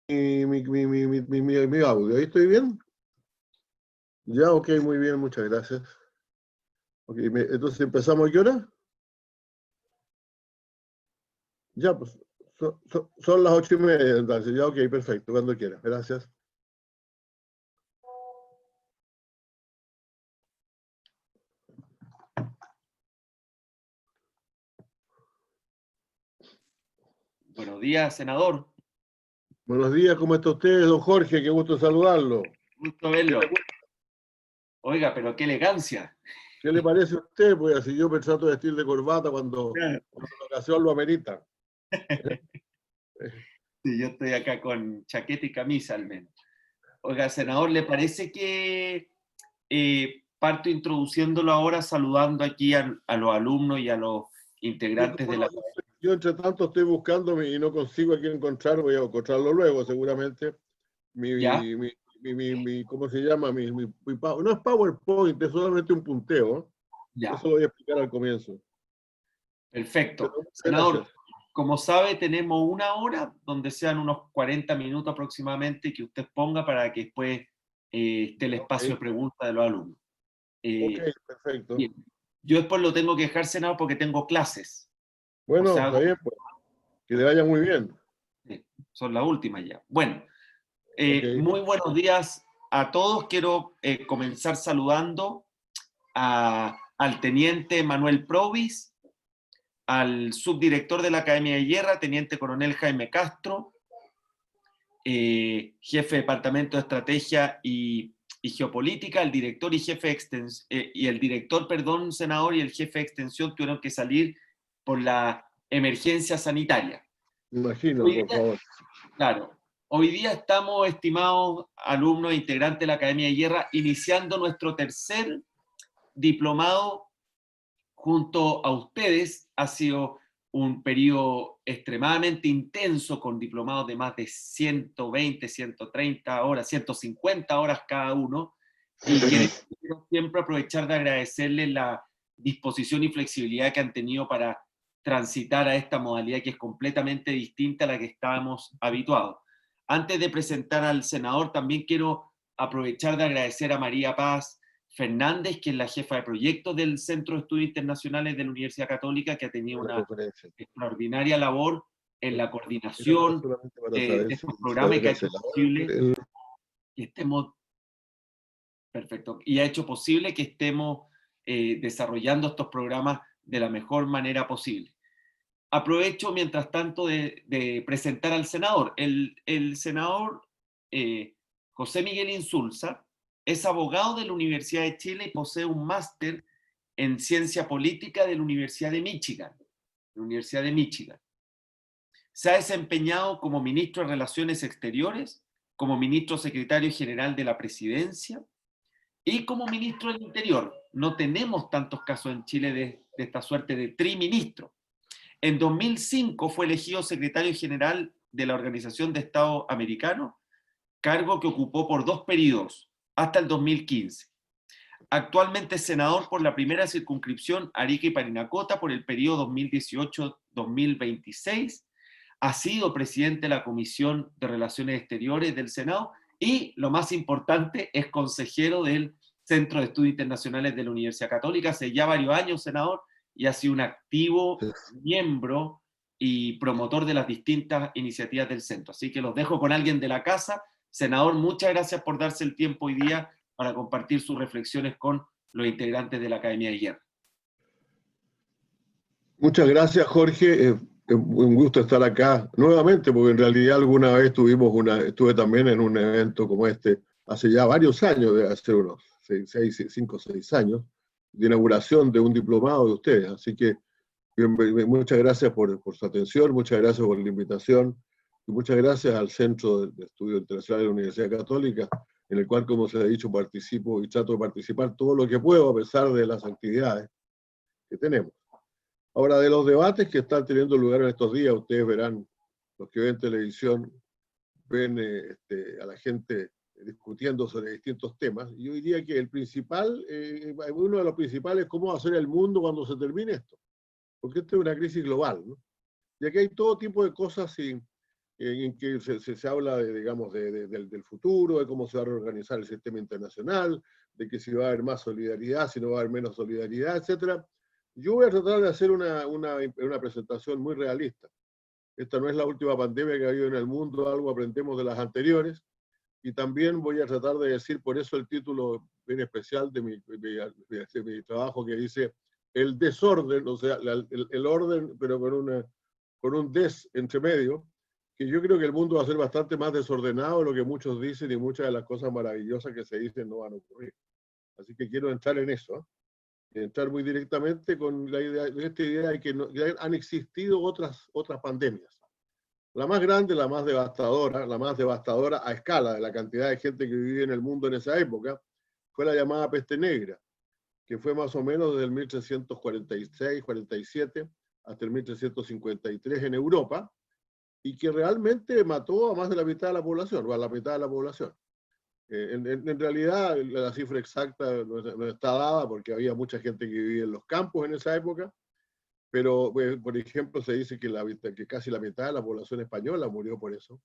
mi audio. ¿Ahí estoy bien? Ya, ok, muy bien, muchas gracias. Okay, entonces, ¿empezamos a qué hora? Ya, pues, son las 8:30, entonces, ya, ok, perfecto, cuando quieras, gracias. Buenos días, senador. Buenos días, ¿cómo está usted, don Jorge? Qué gusto saludarlo. Gusto verlo. Oiga, pero qué elegancia. ¿Qué le parece a usted? Pues así yo me trato de vestir de corbata cuando la ocasión lo amerita. Sí, yo estoy acá con chaqueta y camisa al menos. Oiga, senador, ¿le parece que parto introduciéndolo ahora, saludando aquí a los alumnos y a los Sí, integrantes de bueno, la... yo entre tanto estoy buscando y no consigo a quién encontrar, voy a encontrarlo luego seguramente. ¿Ya? ¿Cómo se llama? No es PowerPoint, es solamente un punteo. Ya. Eso lo voy a explicar al comienzo. Pero Perfecto. muchas Senador, gracias. como sabe, tenemos una hora, donde sean unos 40 minutos aproximadamente, que usted ponga para que después esté el espacio de Ok, preguntas de los alumnos. Eh, perfecto. Bien. Yo después lo tengo que dejar, senador, porque tengo clases. O Bueno, sea, está bien, pues. Que le vaya muy bien. son las últimas ya. Bueno, Ok. muy buenos días a todos. Quiero comenzar saludando al teniente Manuel Provis, al subdirector de la Academia de Guerra, teniente coronel Jaime Castro, jefe de Departamento de Estrategia y Geopolítica, el director y jefe de el director, perdón, senador, y el jefe de extensión tuvieron que salir por la emergencia sanitaria. Imagino, Hoy por día, favor. claro, hoy día estamos, estimados alumnos e integrantes de la Academia de Guerra, iniciando nuestro tercer diplomado junto a ustedes. Ha sido un periodo extremadamente intenso, con diplomados de más de 120, 130 horas, 150 horas cada uno, y quiero siempre aprovechar de agradecerles la disposición y flexibilidad que han tenido para transitar a esta modalidad que es completamente distinta a la que estábamos habituados. Antes de presentar al senador, también quiero aprovechar de agradecer a María Paz Fernández, que es la jefa de proyectos del Centro de Estudios Internacionales de la Universidad Católica, que ha tenido Una una conferencia. extraordinaria labor en la Era coordinación solamente para de saber si estos se programas, y puede que ha hecho cancelar posible que estemos, perfecto, y ha hecho posible que estemos desarrollando estos programas de la mejor manera posible. Aprovecho, mientras tanto, de presentar al senador. El senador José Miguel Insulza es abogado de la Universidad de Chile y posee un máster en ciencia política de la Universidad de Michigan. Se ha desempeñado como ministro de Relaciones Exteriores, como ministro secretario general de la Presidencia y como ministro del Interior. No tenemos tantos casos en Chile de esta suerte de triministro. En 2005 fue elegido secretario general de la Organización de Estados Americanos, cargo que ocupó por 2 periodos, hasta el 2015. Actualmente es senador por la primera circunscripción Arica y Parinacota por el periodo 2018-2026. Ha sido presidente de la Comisión de Relaciones Exteriores del Senado y, lo más importante, es consejero del Centro de Estudios Internacionales de la Universidad Católica. Hace ya varios años, senador, y ha sido un activo miembro y promotor de las distintas iniciativas del centro. Así que los dejo con alguien de la casa. Senador, muchas gracias por darse el tiempo hoy día para compartir sus reflexiones con los integrantes de la Academia de Guerra. Muchas gracias, Jorge. Un gusto estar acá nuevamente, porque en realidad alguna vez estuve también en un evento como este, hace ya varios años, de hace unos 5 o 6 años, de inauguración de un diplomado de ustedes. Así que muchas gracias por su atención, muchas gracias por la invitación, y muchas gracias al Centro de Estudios Internacionales de la Universidad Católica, en el cual, como se ha dicho, participo y trato de participar todo lo que puedo, a pesar de las actividades que tenemos. Ahora, de los debates que están teniendo lugar en estos días, ustedes verán, los que ven televisión, ven a la gente discutiendo sobre distintos temas. Y yo diría que uno de los principales es cómo va a ser el mundo cuando se termine esto. Porque esto es una crisis global, ¿no? Y aquí hay todo tipo de cosas en que se habla de, digamos, del futuro, de cómo se va a reorganizar el sistema internacional, de que si va a haber más solidaridad, si no va a haber menos solidaridad, etc. Yo voy a tratar de hacer una presentación muy realista. Esta no es la última pandemia que ha habido en el mundo, algo aprendemos de las anteriores, y también voy a tratar de decir, por eso el título bien especial de mi trabajo que dice el desorden, o sea, el orden, pero con un des entre medio, que yo creo que el mundo va a ser bastante más desordenado de lo que muchos dicen y muchas de las cosas maravillosas que se dicen no van a ocurrir. Así que quiero entrar en eso, entrar muy directamente con esta idea de que, que han existido otras pandemias. La más grande, la más devastadora a escala de la cantidad de gente que vivía en el mundo en esa época, fue la llamada peste negra, que fue más o menos desde el 1346-47 hasta el 1353 en Europa, y que realmente mató a más de la mitad de la población, o a la mitad de la población. En realidad, la cifra exacta no está dada porque había mucha gente que vivía en los campos en esa época, pero, por ejemplo, se dice que casi la mitad de la población española murió por eso,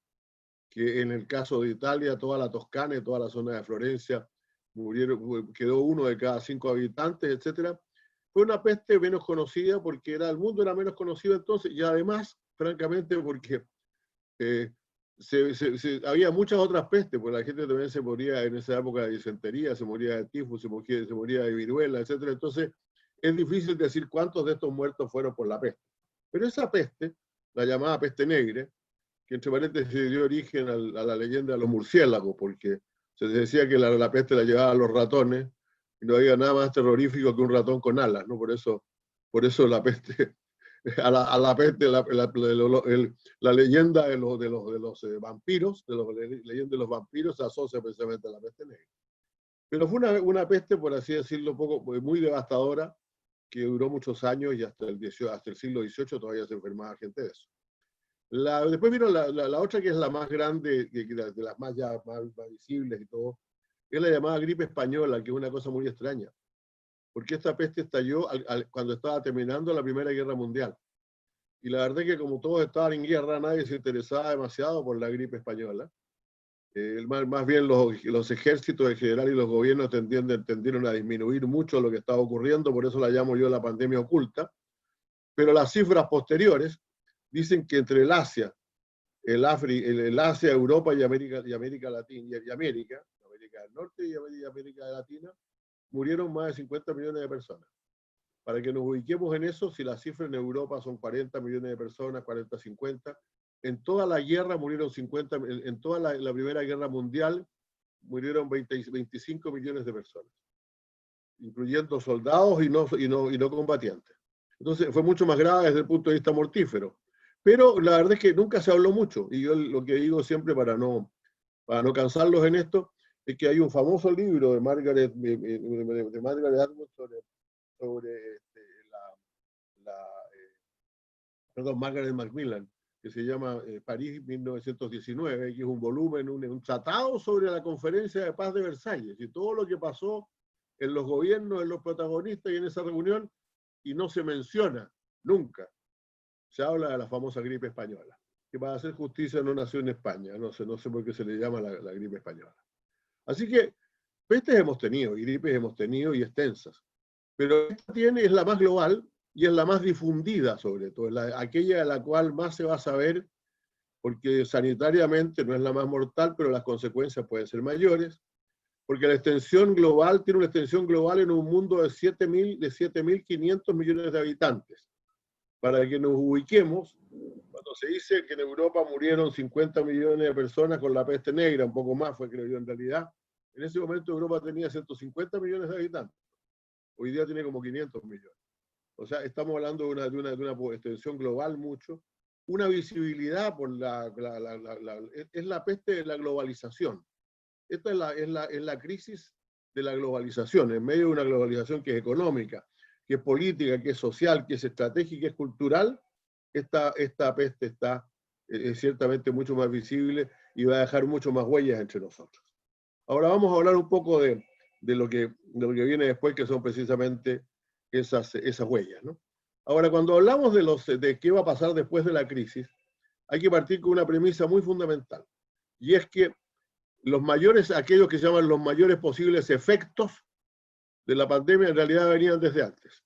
que en el caso de Italia, toda la Toscana y toda la zona de Florencia quedó 1 de cada 5 habitantes, etc. Fue una peste menos conocida porque el mundo era menos conocido entonces, y además, francamente, porque había muchas otras pestes, porque la gente también se moría en esa época de disentería, se moría de tifus, se moría de viruela, etc. Entonces, es difícil decir cuántos de estos muertos fueron por la peste. Pero esa peste, la llamada peste negra, que entre paréntesis dio origen a la leyenda de los murciélagos, porque se decía que la peste la llevaban los ratones, y no había nada más terrorífico que un ratón con alas, ¿no? Por eso la peste, a la peste, la leyenda de los vampiros, leyenda de los vampiros se asocia precisamente a la peste negra. Pero fue una peste, por así decirlo, muy devastadora, que duró muchos años y hasta el siglo XVIII todavía se enfermaba gente de eso. Después vino la otra, que es la más grande, de las más visibles y todo, es la llamada gripe española, que es una cosa muy extraña, porque esta peste estalló cuando estaba terminando la Primera Guerra Mundial. Y la verdad es que como todos estaban en guerra, nadie se interesaba demasiado por la gripe española. Más bien los ejércitos en general y los gobiernos tendieron a disminuir mucho lo que estaba ocurriendo, por eso la llamo yo la pandemia oculta. Pero las cifras posteriores dicen que entre el Asia, Europa y América Latina, América del Norte y América Latina, murieron más de 50 millones de personas. Para que nos ubiquemos en eso, si las cifras en Europa son 40 millones de personas, 40, 50, en toda la guerra murieron 50, en toda la Primera Guerra Mundial murieron 25 millones de personas, incluyendo soldados y no combatientes. Entonces fue mucho más grave desde el punto de vista mortífero. Pero la verdad es que nunca se habló mucho, y yo lo que digo siempre para no cansarlos en esto, es que hay un famoso libro de Margaret Atwood sobre Margaret Macmillan, que se llama París 1919, que es un volumen, un tratado sobre la conferencia de paz de Versalles y todo lo que pasó en los gobiernos, en los protagonistas y en esa reunión, y no se menciona nunca. Se habla de la famosa gripe española, que para hacer justicia no nació en España, no sé por qué se le llama la gripe española. Así que pestes hemos tenido, y gripes hemos tenido, y extensas, pero esta es la más global y es la más difundida, sobre todo, aquella de la cual más se va a saber, porque sanitariamente no es la más mortal, pero las consecuencias pueden ser mayores, porque la extensión global tiene una extensión global en un mundo de 7.500 millones de habitantes. Para que nos ubiquemos, cuando se dice que en Europa murieron 50 millones de personas con la peste negra, un poco más fue, creo yo, en realidad, en ese momento Europa tenía 150 millones de habitantes. Hoy día tiene como 500 millones. O sea, estamos hablando de una extensión global mucho. Una visibilidad por es la peste de la globalización. Esta es la crisis de la globalización, en medio de una globalización que es económica, que es política, que es social, que es estratégica, que es cultural. Esta peste está ciertamente mucho más visible y va a dejar mucho más huellas entre nosotros. Ahora vamos a hablar un poco de lo que viene después, que son precisamente esas huellas, ¿no? Ahora, cuando hablamos de qué va a pasar después de la crisis, hay que partir con una premisa muy fundamental, y es que aquellos que se llaman los mayores posibles efectos de la pandemia en realidad venían desde antes.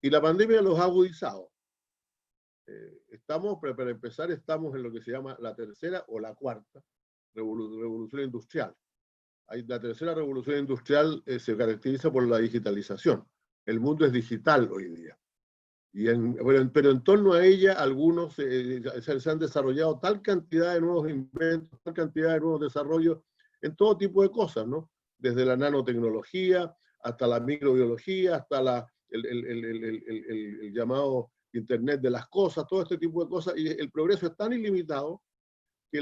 Y la pandemia los ha agudizado. Para empezar, estamos en lo que se llama la tercera o la cuarta revolución industrial. La tercera revolución industrial se caracteriza por la digitalización. El mundo es digital hoy día. Pero en torno a ella, algunos se han desarrollado tal cantidad de nuevos inventos, tal cantidad de nuevos desarrollos en todo tipo de cosas, ¿no? Desde la nanotecnología hasta la microbiología, hasta el llamado Internet de las cosas, todo este tipo de cosas. Y el progreso es tan ilimitado que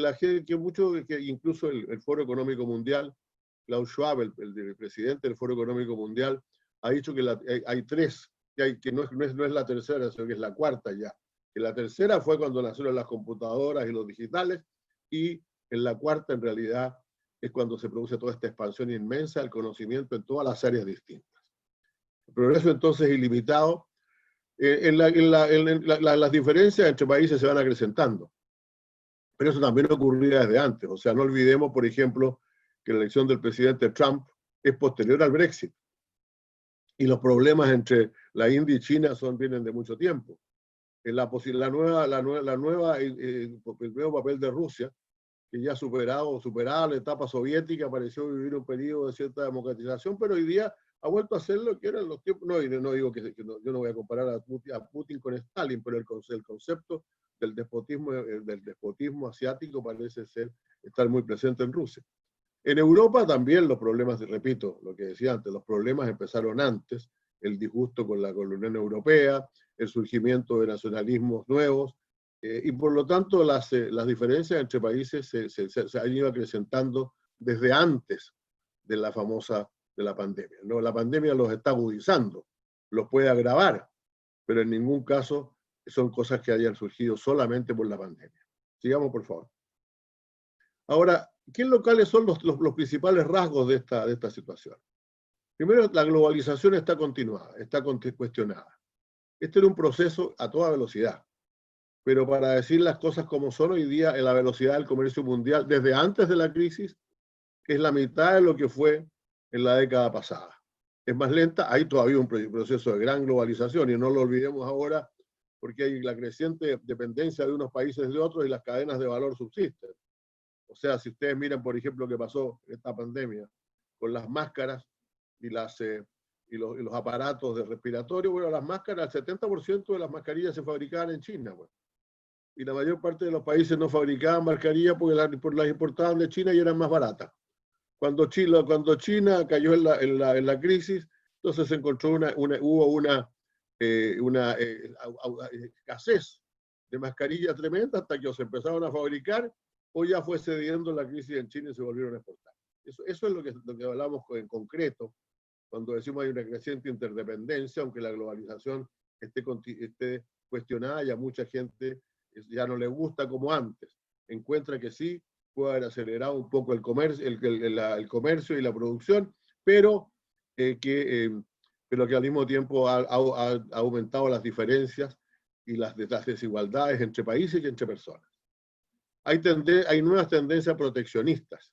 incluso el Foro Económico Mundial, Klaus Schwab, el presidente del Foro Económico Mundial, ha dicho que hay tres, que no es la tercera, sino que es la cuarta ya. Que la tercera fue cuando nacieron las computadoras y los digitales, y en la cuarta en realidad es cuando se produce toda esta expansión inmensa del conocimiento en todas las áreas distintas. El progreso entonces es ilimitado. Las diferencias entre países se van acrecentando, pero eso también ocurría desde antes. O sea, no olvidemos, por ejemplo, que la elección del presidente Trump es posterior al Brexit. Y los problemas entre la India y China vienen de mucho tiempo. El nuevo papel de Rusia, que ya superada la etapa soviética, pareció vivir un periodo de cierta democratización, pero hoy día ha vuelto a ser lo que eran los tiempos. No digo yo no voy a comparar a Putin con Stalin, pero el concepto del despotismo asiático parece estar muy presente en Rusia. En Europa también los problemas, repito, lo que decía antes, los problemas empezaron antes, el disgusto con la Unión Europea, el surgimiento de nacionalismos nuevos, y por lo tanto las diferencias entre países se han ido acrecentando desde antes de la pandemia, ¿no? La pandemia los está agudizando, los puede agravar, pero en ningún caso son cosas que hayan surgido solamente por la pandemia. Sigamos, por favor. Ahora, ¿cuáles son los principales rasgos de esta situación? Primero, la globalización está continuada, está cuestionada. Este era un proceso a toda velocidad, pero para decir las cosas como son hoy día, la velocidad del comercio mundial, desde antes de la crisis, es la mitad de lo que fue en la década pasada. Es más lenta, hay todavía un proceso de gran globalización, y no lo olvidemos ahora, porque hay la creciente dependencia de unos países de otros y las cadenas de valor subsisten. O sea, si ustedes miran, por ejemplo, qué pasó esta pandemia con las máscaras y los aparatos de respiratorio, bueno, las máscaras, el 70% de las mascarillas se fabricaban en China, bueno. Y la mayor parte de los países no fabricaban mascarillas porque las importaban de China y eran más baratas. Cuando China cayó en la crisis, entonces se encontró hubo una escasez de mascarillas tremenda hasta que se empezaron a fabricar, o ya fue cediendo la crisis en China y se volvieron a exportar. Eso es lo que hablamos en concreto cuando decimos hay una creciente interdependencia, aunque la globalización esté cuestionada y a mucha gente ya no le gusta como antes. Encuentra que sí puede haber acelerado un poco el comercio y la producción, pero que al mismo tiempo ha aumentado las diferencias y las desigualdades entre países y entre personas. Hay nuevas tendencias proteccionistas.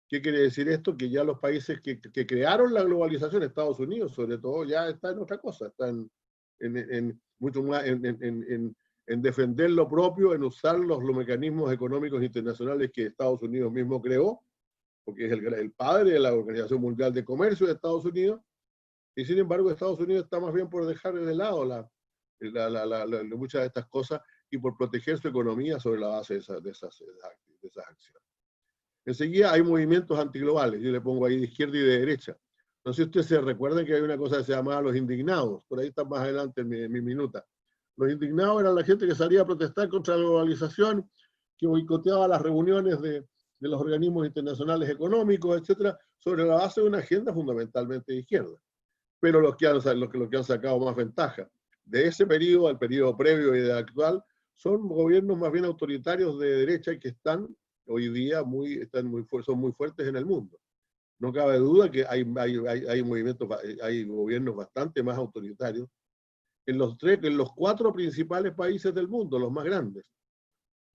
¿Qué quiere decir esto? Que ya los países que crearon la globalización, Estados Unidos sobre todo, ya está en otra cosa, están mucho más en defender lo propio, en usar los mecanismos económicos internacionales que Estados Unidos mismo creó, porque es el padre de la Organización Mundial de Comercio de Estados Unidos, y sin embargo Estados Unidos está más bien por dejar de lado muchas de estas cosas y por proteger su economía sobre la base de esas acciones. Enseguida hay movimientos antiglobales, yo le pongo ahí de izquierda y de derecha. No sé si ustedes se recuerdan que hay una cosa que se llamaba los indignados, por ahí está más adelante en mi minuta. Los indignados eran la gente que salía a protestar contra la globalización, que boicoteaba las reuniones de los organismos internacionales económicos, etcétera, sobre la base de una agenda fundamentalmente de izquierda. Pero los que han sacado más ventaja de ese periodo al periodo previo y del actual son gobiernos más bien autoritarios de derecha que están hoy día son muy fuertes en el mundo. No cabe duda que hay gobiernos bastante más autoritarios en los 4 principales países del mundo, los más grandes.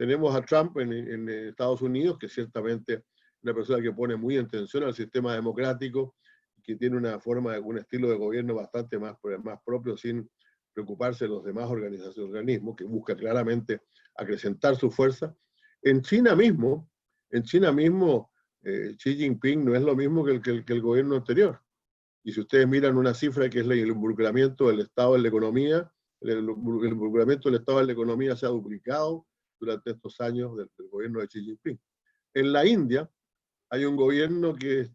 Tenemos a Trump en Estados Unidos, que ciertamente es una persona que pone muy en tensión al sistema democrático, que tiene una forma, un estilo de gobierno bastante más propio, sin preocuparse de los demás organismos, que busca claramente acrecentar su fuerza. En China mismo, Xi Jinping no es lo mismo que el gobierno anterior. Y si ustedes miran una cifra que es el involucramiento del Estado en la economía, el involucramiento del Estado en la economía se ha duplicado durante estos años del gobierno de Xi Jinping. En la India hay un gobierno que es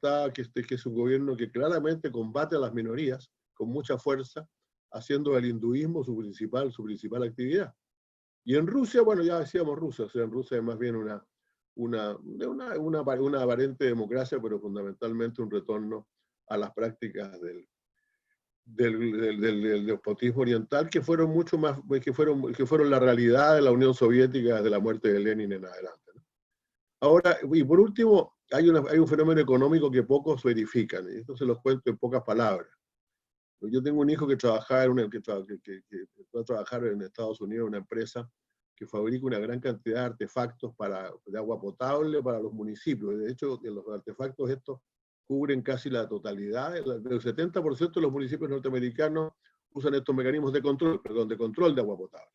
un gobierno que claramente combate a las minorías con mucha fuerza, haciendo del hinduismo su principal actividad. Y en Rusia, bueno, ya decíamos Rusia, o sea, en Rusia es más bien una aparente democracia, pero fundamentalmente un retorno a las prácticas del despotismo oriental, que fueron mucho más, que fueron la realidad de la Unión Soviética desde la muerte de Lenin en adelante, ¿no? Ahora, y por último, hay un fenómeno económico que pocos verifican, y esto se los cuento en pocas palabras. Yo tengo un hijo que trabajaba que fue a trabajar en Estados Unidos en una empresa que fabrica una gran cantidad de artefactos de agua potable para los municipios. De hecho, los artefactos estos cubren casi la totalidad, el 70% de los municipios norteamericanos usan estos mecanismos de control de agua potable.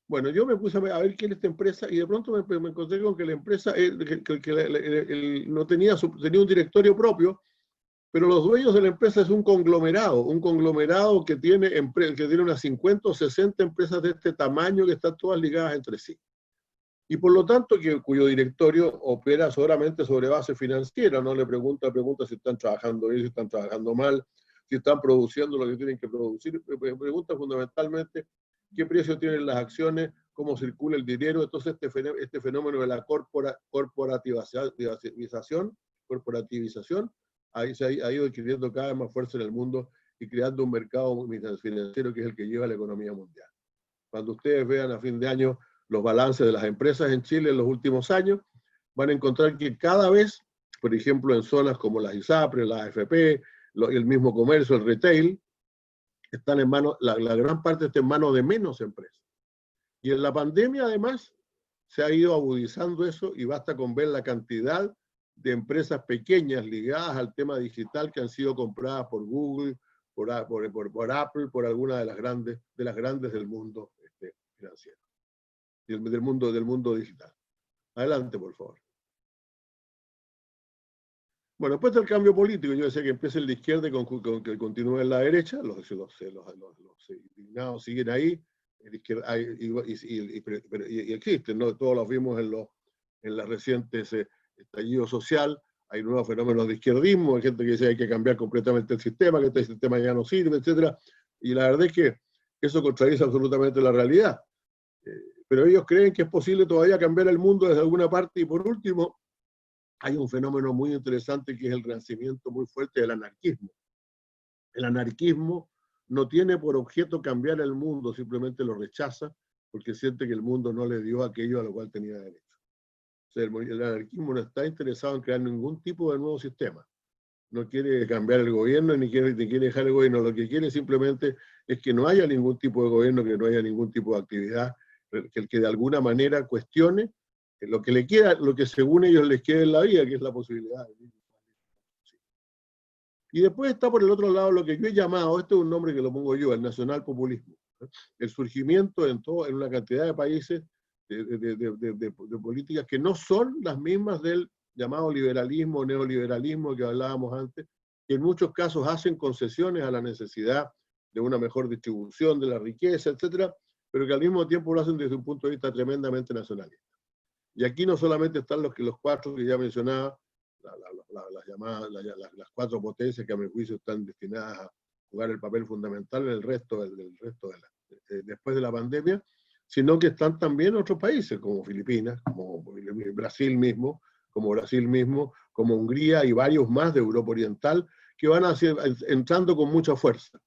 Bueno, yo me puse a ver quién es esta empresa y de pronto me encontré con que la empresa no tenía un directorio propio, pero los dueños de la empresa es un conglomerado que tiene unas 50 o 60 empresas de este tamaño que están todas ligadas entre sí. Y por lo tanto, cuyo directorio opera solamente sobre base financiera, no le pregunta si están trabajando bien, si están trabajando mal, si están produciendo lo que tienen que producir, pregunta fundamentalmente qué precio tienen las acciones, cómo circula el dinero. Entonces este fenómeno de la corporativización ahí se ha ido adquiriendo cada vez más fuerza en el mundo y creando un mercado financiero que es el que lleva la economía mundial. Cuando ustedes vean a fin de año los balances de las empresas en Chile en los últimos años, van a encontrar que cada vez, por ejemplo, en zonas como las ISAPRE, las AFP, el mismo comercio, el retail, están en manos, la gran parte está en manos de menos empresas. Y en la pandemia, además, se ha ido agudizando eso y basta con ver la cantidad de empresas pequeñas ligadas al tema digital que han sido compradas por Google, por Apple, por alguna de las grandes del mundo financiero, del mundo digital. Adelante, por favor. Bueno, después del cambio político, yo decía que empiece en la izquierda y que continúe en la derecha, los indignados siguen ahí, y existen, ¿no? Todos los vimos en las recientes estallido social, hay nuevos fenómenos de izquierdismo, hay gente que dice que hay que cambiar completamente el sistema, que este sistema ya no sirve, etc. Y la verdad es que eso contradice absolutamente la realidad. Pero ellos creen que es posible todavía cambiar el mundo desde alguna parte. Y por último, hay un fenómeno muy interesante que es el renacimiento muy fuerte del anarquismo. El anarquismo no tiene por objeto cambiar el mundo, simplemente lo rechaza porque siente que el mundo no le dio aquello a lo cual tenía derecho. O sea, el anarquismo no está interesado en crear ningún tipo de nuevo sistema. No quiere cambiar el gobierno ni quiere dejar el gobierno. Lo que quiere simplemente es que no haya ningún tipo de gobierno, que no haya ningún tipo de actividad, que de alguna manera cuestione lo que le queda, lo que según ellos les queda en la vida, que es la posibilidad de vivir. Y después está por el otro lado lo que yo he llamado, este es un nombre que lo pongo yo, el nacionalpopulismo. El surgimiento en una cantidad de países de políticas que no son las mismas del llamado liberalismo o neoliberalismo que hablábamos antes, que en muchos casos hacen concesiones a la necesidad de una mejor distribución de la riqueza, etcétera, pero que al mismo tiempo lo hacen desde un punto de vista tremendamente nacionalista. Y aquí no solamente están los cuatro que ya mencionaba, las cuatro potencias que a mi juicio están destinadas a jugar el papel fundamental en el resto después de la pandemia, sino que están también otros países como Filipinas, como Brasil mismo, como Hungría y varios más de Europa Oriental, que van entrando con mucha fuerza.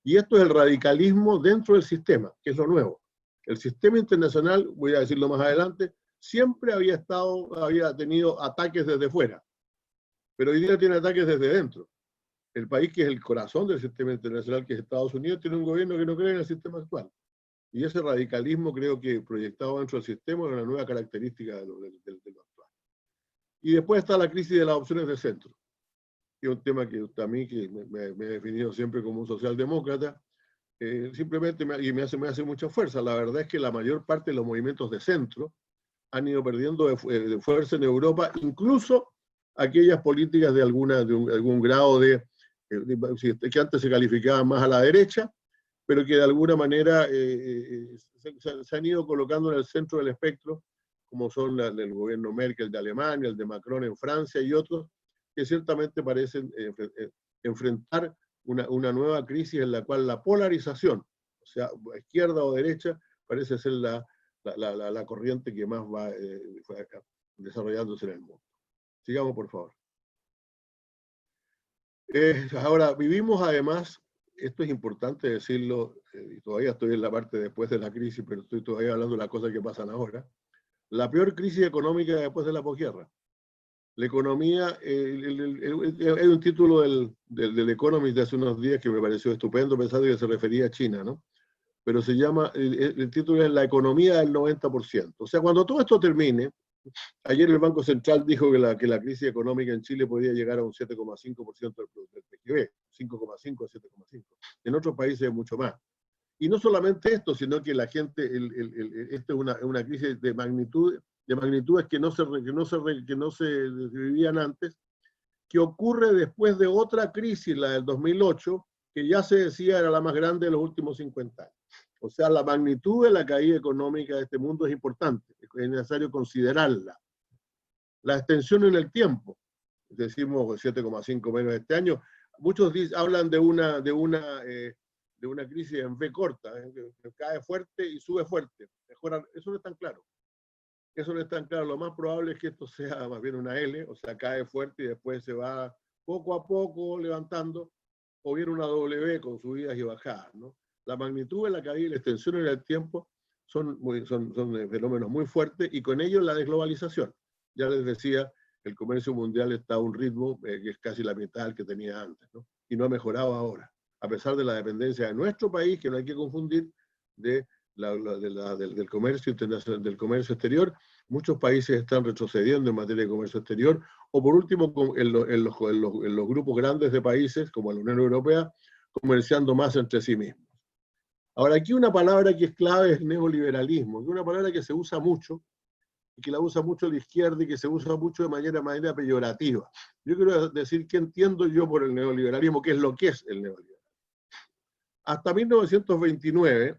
Y esto es el radicalismo dentro del sistema, que es lo nuevo. El sistema internacional, voy a decirlo más adelante, siempre había tenido ataques desde fuera, pero hoy día tiene ataques desde dentro. El país que es el corazón del sistema internacional, que es Estados Unidos, tiene un gobierno que no cree en el sistema actual. Y ese radicalismo creo que proyectado dentro del sistema es una nueva característica de lo actual. Y después está la crisis de las opciones de centro, que es un tema que a mí que me he definido siempre como un socialdemócrata, simplemente me hace mucha fuerza. La verdad es que la mayor parte de los movimientos de centro han ido perdiendo de fuerza en Europa, incluso aquellas políticas de algún grado que antes se calificaban más a la derecha, pero que de alguna manera se han ido colocando en el centro del espectro, como son el gobierno Merkel de Alemania, el de Macron en Francia y otros, que ciertamente parecen enfrentar una nueva crisis en la cual la polarización, o sea, izquierda o derecha, parece ser la corriente que más va desarrollándose en el mundo. Sigamos, por favor. Ahora, vivimos además, esto es importante decirlo, y todavía estoy en la parte después de la crisis, pero estoy todavía hablando de las cosas que pasan ahora, la peor crisis económica después de la posguerra. La economía, hay un título del Economist de hace unos días que me pareció estupendo, pensando que se refería a China, ¿no? Pero se llama, el título es La economía del 90%. O sea, cuando todo esto termine, ayer el Banco Central dijo que la crisis económica en Chile podría llegar a un 7,5% del PIB, 5,5 a 7,5. En otros países es mucho más. Y no solamente esto, sino que la gente, esta es una crisis de magnitudes que no se vivían antes, que ocurre después de otra crisis, la del 2008, que ya se decía era la más grande de los últimos 50 años. O sea, la magnitud de la caída económica de este mundo es importante, es necesario considerarla. La extensión en el tiempo, decimos 7,5 menos este año, muchos hablan de una crisis en V corta, que cae fuerte y sube fuerte. Eso no es tan claro. Eso no es tan claro. Lo más probable es que esto sea más bien una L, o sea, cae fuerte y después se va poco a poco levantando, o bien una W con subidas y bajadas, ¿no? La magnitud de la caída y la extensión en el tiempo son fenómenos muy fuertes, y con ello la desglobalización. Ya les decía, el comercio mundial está a un ritmo que es casi la mitad del que tenía antes, ¿no? Y no ha mejorado ahora, a pesar de la dependencia de nuestro país, que no hay que confundir, del comercio internacional, del comercio exterior. Muchos países están retrocediendo en materia de comercio exterior, o por último, en los grupos grandes de países, como la Unión Europea, comerciando más entre sí mismos. Ahora, aquí una palabra que es clave es neoliberalismo, que es una palabra que se usa mucho, y que la usa mucho la izquierda y que se usa mucho de manera peyorativa. Yo quiero decir qué entiendo yo por el neoliberalismo, qué es lo que es el neoliberalismo. Hasta 1929,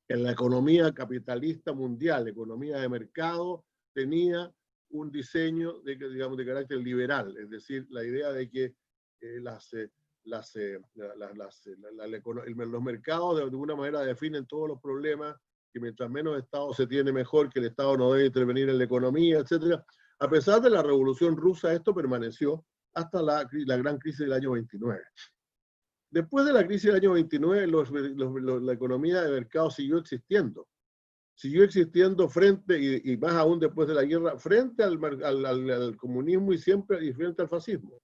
en la economía capitalista mundial, economía de mercado, tenía un diseño de carácter liberal, es decir, la idea de que los mercados de alguna manera definen todos los problemas, que mientras menos Estado se tiene mejor, que el Estado no debe intervenir en la economía, etc. A pesar de la Revolución Rusa, esto permaneció hasta la gran crisis del año 29. Después de la crisis del año 29, la economía de mercado siguió existiendo frente, y más aún después de la guerra, frente al comunismo y frente al fascismo.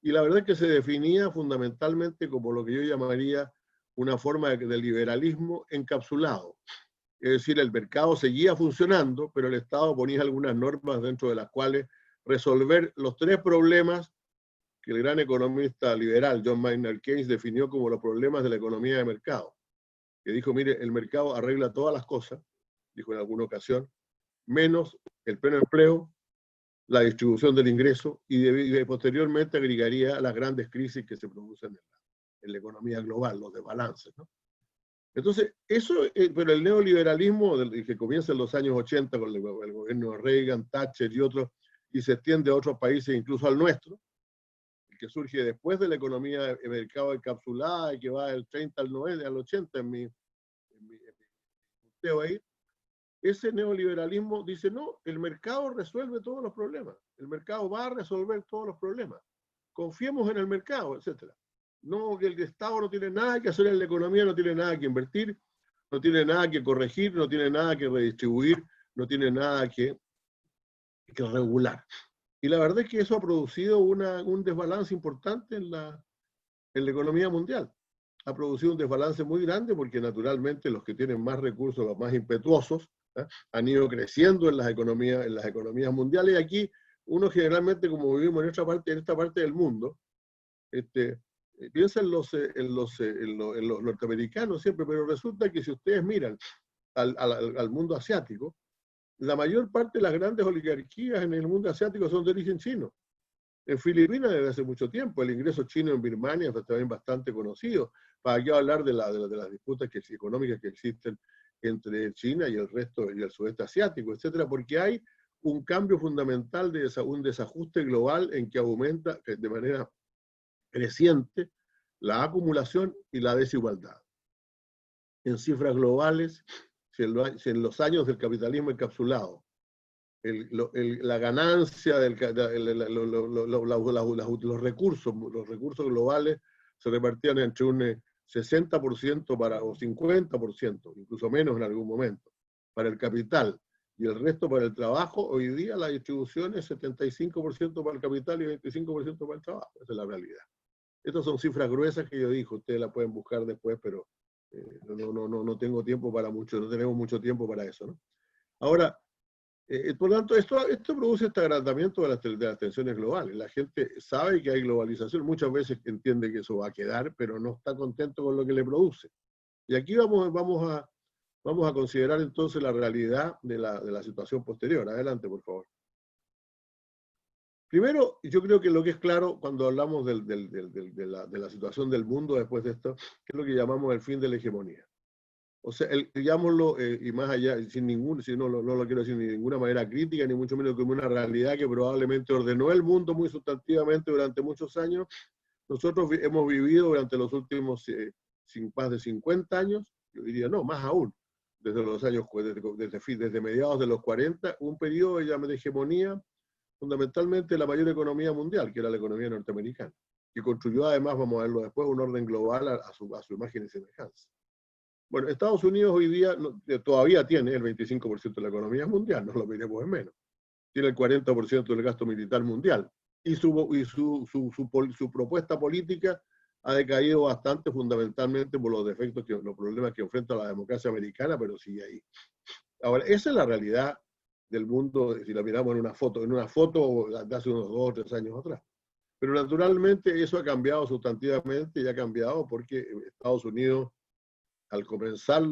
Y la verdad es que se definía fundamentalmente como lo que yo llamaría una forma de liberalismo encapsulado. Es decir, el mercado seguía funcionando, pero el Estado ponía algunas normas dentro de las cuales resolver los tres problemas que el gran economista liberal John Maynard Keynes definió como los problemas de la economía de mercado. Que dijo, mire, el mercado arregla todas las cosas, dijo en alguna ocasión, menos el pleno empleo, la distribución del ingreso, y posteriormente agregaría las grandes crisis que se producen en la economía global, los desbalances, ¿no? Entonces, pero el neoliberalismo que comienza en los años 80 con el gobierno de Reagan, Thatcher y otros, y se extiende a otros países, incluso al nuestro, el que surge después de la economía de mercado encapsulada y que va del 30 al 90, al 80 en mi ahí. Ese neoliberalismo dice, no, el mercado resuelve todos los problemas, el mercado va a resolver todos los problemas, confiemos en el mercado, etc. No, que el Estado no tiene nada que hacer en la economía, no tiene nada que invertir, no tiene nada que corregir, no tiene nada que redistribuir, no tiene nada que regular. Y la verdad es que eso ha producido un desbalance importante en la economía mundial. ha producido un desbalance muy grande porque naturalmente los que tienen más recursos, los más impetuosos, han ido creciendo en las economías mundiales, y aquí uno generalmente, como vivimos en esta parte del mundo, piensa en los norteamericanos siempre, pero resulta que si ustedes miran al mundo asiático, la mayor parte de las grandes oligarquías en el mundo asiático son de origen chino. En Filipinas desde hace mucho tiempo, el ingreso chino en Birmania es también bastante conocido. ¿Para qué hablar de las disputas económicas que existen entre China y el resto, y el sudeste asiático, etcétera? Porque hay un cambio fundamental, un desajuste global en que aumenta de manera creciente la acumulación y la desigualdad. En cifras globales, si en los años del capitalismo encapsulado, la ganancia, los recursos globales se repartían entre un 60% o 50%, incluso menos en algún momento, para el capital y el resto para el trabajo. Hoy día la distribución es 75% para el capital y 25% para el trabajo. Esa es la realidad. Estas son cifras gruesas que yo dije, ustedes la pueden buscar después, pero no tengo tiempo para mucho, no tenemos mucho tiempo para eso, ¿no? Ahora, por lo tanto, esto produce este agrandamiento de las tensiones globales. La gente sabe que hay globalización, muchas veces entiende que eso va a quedar, pero no está contento con lo que le produce. Y aquí vamos a considerar entonces la realidad de la situación posterior. Adelante, por favor. Primero, yo creo que lo que es claro cuando hablamos de la situación del mundo después de esto, que es lo que llamamos el fin de la hegemonía. O sea, digámoslo, y más allá, no lo quiero decir ni de ninguna manera crítica, ni mucho menos como una realidad que probablemente ordenó el mundo muy sustantivamente durante muchos años. Nosotros hemos vivido durante los últimos más de 50 años, yo diría no, más aún, desde los años, desde mediados de los 40, un periodo de hegemonía, fundamentalmente la mayor economía mundial, que era la economía norteamericana, que construyó además, vamos a verlo después, un orden global a su imagen y semejanza. Bueno, Estados Unidos hoy día todavía tiene el 25% de la economía mundial, no lo miremos en menos. Tiene el 40% del gasto militar mundial. Y su propuesta política ha decaído bastante, fundamentalmente por los defectos, los problemas que enfrenta la democracia americana, pero sigue ahí. Ahora, esa es la realidad del mundo, si la miramos en una foto de hace unos 2 o 3 años atrás. Pero naturalmente eso ha cambiado sustantivamente, y ha cambiado porque Estados Unidos, al comenzar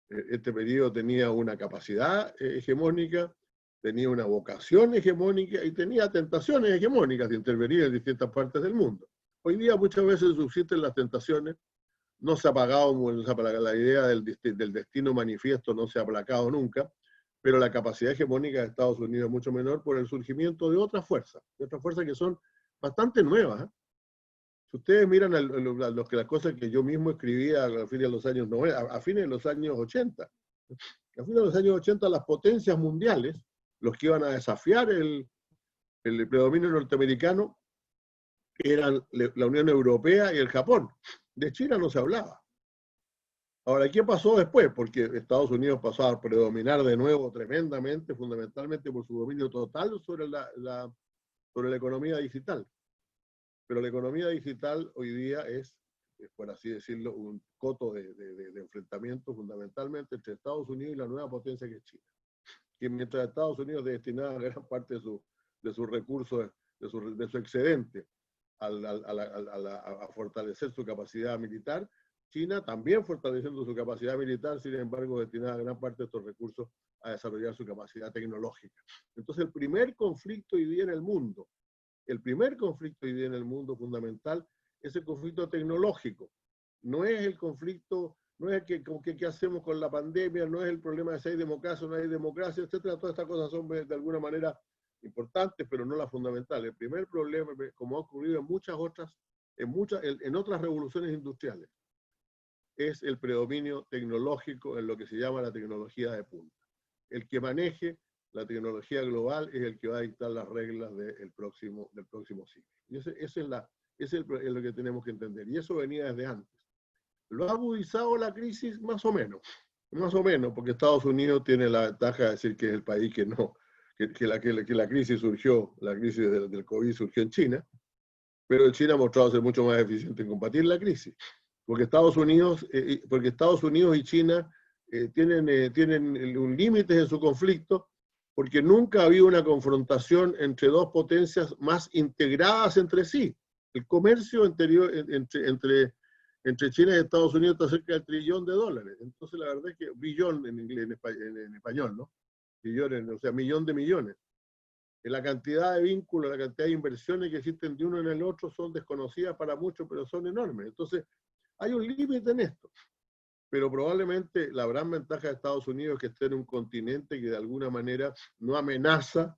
este periodo, tenía una capacidad hegemónica, tenía una vocación hegemónica y tenía tentaciones hegemónicas de intervenir en distintas partes del mundo. Hoy día muchas veces subsisten las tentaciones, no se ha apagado la idea del destino manifiesto, no se ha aplacado nunca, pero la capacidad hegemónica de Estados Unidos es mucho menor por el surgimiento de otras fuerzas que son bastante nuevas, ¿eh? Si ustedes miran las cosas que yo mismo escribía a fines de los años 90, a fines de los años 80, a fines de los años 80 las potencias mundiales, los que iban a desafiar el predominio norteamericano, eran la Unión Europea y el Japón. De China no se hablaba. Ahora, ¿qué pasó después? Porque Estados Unidos pasó a predominar de nuevo tremendamente, fundamentalmente por su dominio total sobre la economía digital. Pero la economía digital hoy día es, por así decirlo, un coto de enfrentamiento fundamentalmente entre Estados Unidos y la nueva potencia que es China. Que mientras Estados Unidos destinaba gran parte de sus recursos, de su excedente a fortalecer su capacidad militar, China también fortaleciendo su capacidad militar, sin embargo destinaba gran parte de estos recursos a desarrollar su capacidad tecnológica. Entonces el primer conflicto hoy día en el mundo, fundamental, es el conflicto tecnológico. No es el conflicto, no es qué hacemos con la pandemia, no es el problema de si hay democracia o no hay democracia, etcétera. Todas estas cosas son de alguna manera importantes, pero no las fundamentales. El primer problema, como ha ocurrido en otras revoluciones industriales, es el predominio tecnológico en lo que se llama la tecnología de punta. El que maneje la tecnología global es el que va a dictar las reglas del próximo siglo. Y eso es lo que tenemos que entender. Y eso venía desde antes. Lo ha agudizado la crisis más o menos, porque Estados Unidos tiene la ventaja de decir que es el país que la crisis del COVID surgió en China, pero China ha mostrado ser mucho más eficiente en combatir la crisis. porque Estados Unidos y China tienen un límite en su conflicto, porque nunca ha habido una confrontación entre dos potencias más integradas entre sí. El comercio entre China y Estados Unidos está cerca del $1 trillón. Entonces la verdad es que billón en inglés, en español, ¿no? Billones, o sea, millón de millones. La cantidad de vínculos, la cantidad de inversiones que existen de uno en el otro son desconocidas para muchos, pero son enormes. Entonces, hay un límite en esto. Pero probablemente la gran ventaja de Estados Unidos es que esté en un continente que de alguna manera no amenaza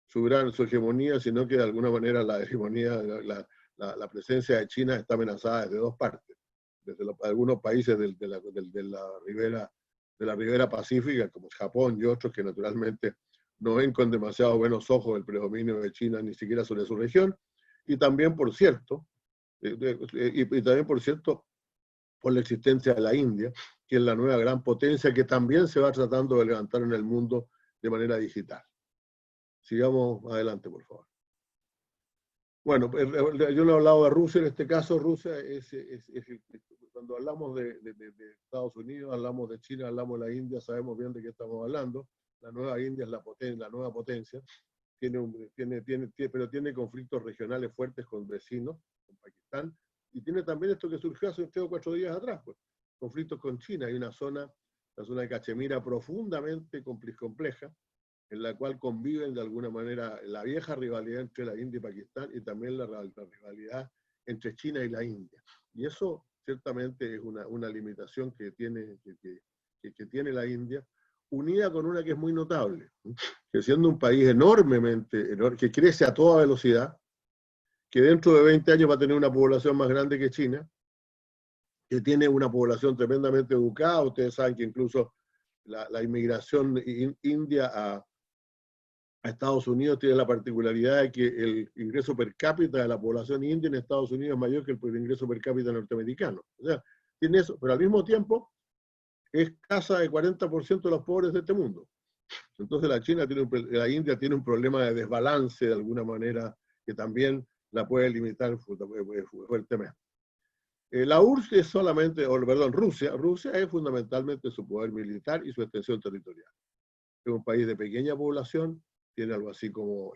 su hegemonía, sino que de alguna manera la hegemonía, la presencia de China está amenazada desde dos partes. Desde algunos países de la ribera pacífica, como Japón y otros, que naturalmente no ven con demasiado buenos ojos el predominio de China ni siquiera sobre su región, y también, por cierto, por la existencia de la India, que es la nueva gran potencia que también se va tratando de levantar en el mundo de manera digital. Sigamos adelante, por favor. Bueno, yo no he hablado de Rusia, en este caso Rusia cuando hablamos de Estados Unidos, hablamos de China, hablamos de la India, sabemos bien de qué estamos hablando. La nueva India es la nueva potencia, pero tiene conflictos regionales fuertes con vecinos, con Pakistán, y tiene también esto que surgió hace 3 o 4 días atrás, pues, conflictos con China. Hay una zona, la zona de Cachemira, profundamente compleja, en la cual conviven de alguna manera la vieja rivalidad entre la India y Pakistán y también la rivalidad entre China y la India. Y eso ciertamente es una limitación que tiene la India, unida con una que es muy notable, que siendo un país enormemente, que crece a toda velocidad, que dentro de 20 años va a tener una población más grande que China, que tiene una población tremendamente educada. Ustedes saben que incluso la inmigración india a Estados Unidos tiene la particularidad de que el ingreso per cápita de la población india en Estados Unidos es mayor que el ingreso per cápita norteamericano. O sea, tiene eso, pero al mismo tiempo es casa de 40% de los pobres de este mundo. Entonces la India tiene un problema de desbalance de alguna manera que también la puede limitar fuertemente. La URSS es Rusia es fundamentalmente su poder militar y su extensión territorial. Es un país de pequeña población, tiene algo así como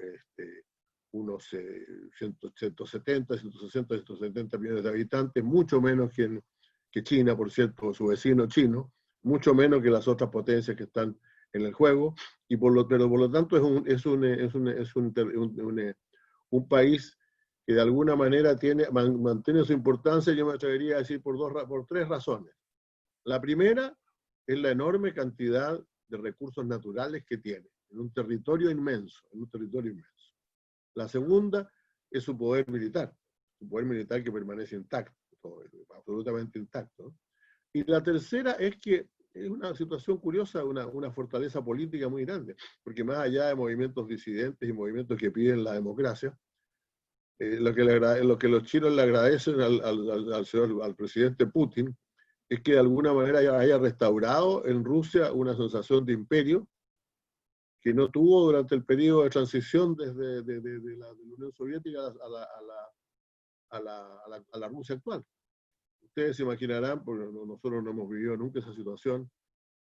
unos 170, 160, 170 millones de habitantes, mucho menos que China, por cierto, su vecino chino, mucho menos que las otras potencias que están en el juego, pero por lo tanto es un país que de alguna manera mantiene su importancia, yo me atrevería a decir por 3 razones. La primera es la enorme cantidad de recursos naturales que tiene, en un territorio inmenso. La segunda es su poder militar que permanece intacto, absolutamente intacto. Y la tercera es que es una situación curiosa, una fortaleza política muy grande, porque más allá de movimientos disidentes y movimientos que piden la democracia, lo que los chinos le agradecen al presidente Putin es que de alguna manera haya restaurado en Rusia una sensación de imperio que no tuvo durante el periodo de transición desde la Unión Soviética a la Rusia actual. Ustedes se imaginarán, porque nosotros no hemos vivido nunca esa situación,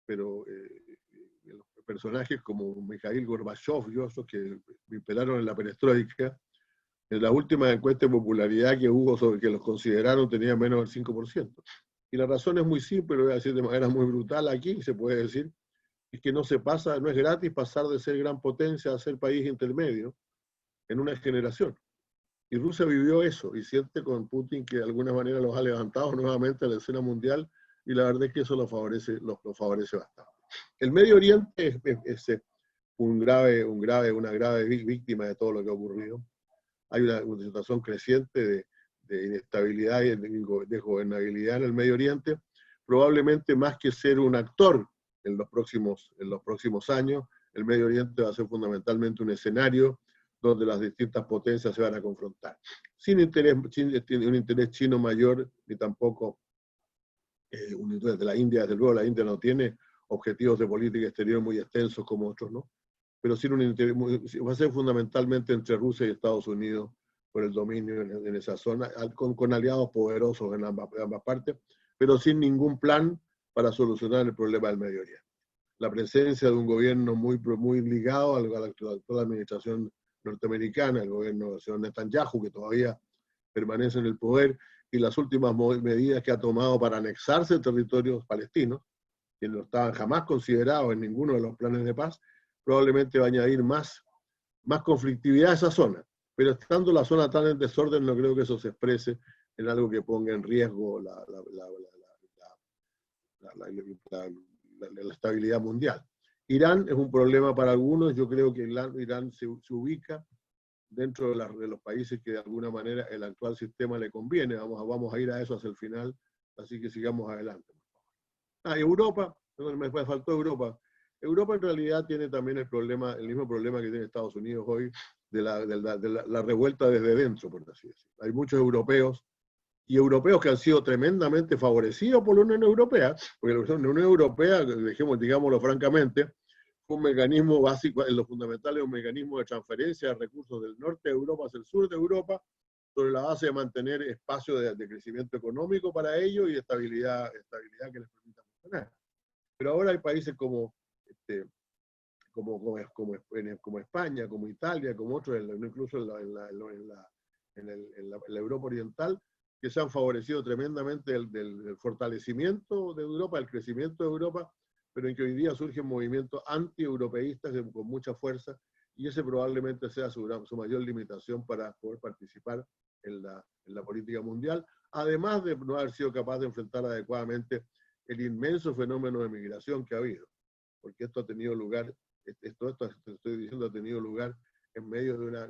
pero los personajes como Mikhail Gorbachev y otros que imperaron en la perestroika, en la última encuesta de popularidad que hubo sobre que los consideraron tenían menos del 5%. Y la razón es muy simple, lo voy a decir de manera muy brutal aquí, se puede decir, es que no es gratis pasar de ser gran potencia a ser país intermedio en una generación. Y Rusia vivió eso y siente con Putin que de alguna manera los ha levantado nuevamente a la escena mundial y la verdad es que eso lo favorece bastante. El Medio Oriente es una grave víctima de todo lo que ha ocurrido. Hay una situación creciente de inestabilidad y de gobernabilidad en el Medio Oriente, probablemente más que ser un actor en los próximos años, el Medio Oriente va a ser fundamentalmente un escenario donde las distintas potencias se van a confrontar. Sin un interés chino mayor, ni tampoco un interés de la India. Desde luego la India no tiene objetivos de política exterior muy extensos como otros, ¿no? Pero sin un interés, va a ser fundamentalmente entre Rusia y Estados Unidos por el dominio en esa zona, con aliados poderosos en ambas partes, pero sin ningún plan para solucionar el problema del Medio Oriente. La presencia de un gobierno muy ligado a la actual administración norteamericana, el gobierno del señor Netanyahu, que todavía permanece en el poder, y las últimas medidas que ha tomado para anexarse territorios palestinos, que no estaban jamás considerados en ninguno de los planes de paz, probablemente va a añadir más conflictividad a esa zona. Pero estando la zona tan en desorden, no creo que eso se exprese en algo que ponga en riesgo la estabilidad mundial. Irán es un problema para algunos. Yo creo que Irán se ubica dentro de los países que de alguna manera el actual sistema le conviene. Vamos a ir a eso hacia el final, así que sigamos adelante. Europa, me faltó Europa. Europa en realidad tiene también el mismo problema que tiene Estados Unidos hoy, de la revuelta desde dentro, por así decirlo. Hay muchos europeos, y europeos que han sido tremendamente favorecidos por la Unión Europea, porque la Unión Europea, digámoslo francamente, fue un mecanismo básico, en lo fundamental es un mecanismo de transferencia de recursos del norte de Europa hacia el sur de Europa, sobre la base de mantener espacio de crecimiento económico para ellos y de estabilidad que les permita funcionar. Pero ahora hay países como España, como Italia, como otros, incluso en la Europa Oriental, que se han favorecido tremendamente del fortalecimiento de Europa, el crecimiento de Europa, pero en que hoy día surgen movimientos anti-europeístas con mucha fuerza, y ese probablemente sea su mayor limitación para poder participar en la política mundial, además de no haber sido capaz de enfrentar adecuadamente el inmenso fenómeno de migración que ha habido, porque esto ha tenido lugar, esto estoy diciendo, ha tenido lugar en medio de una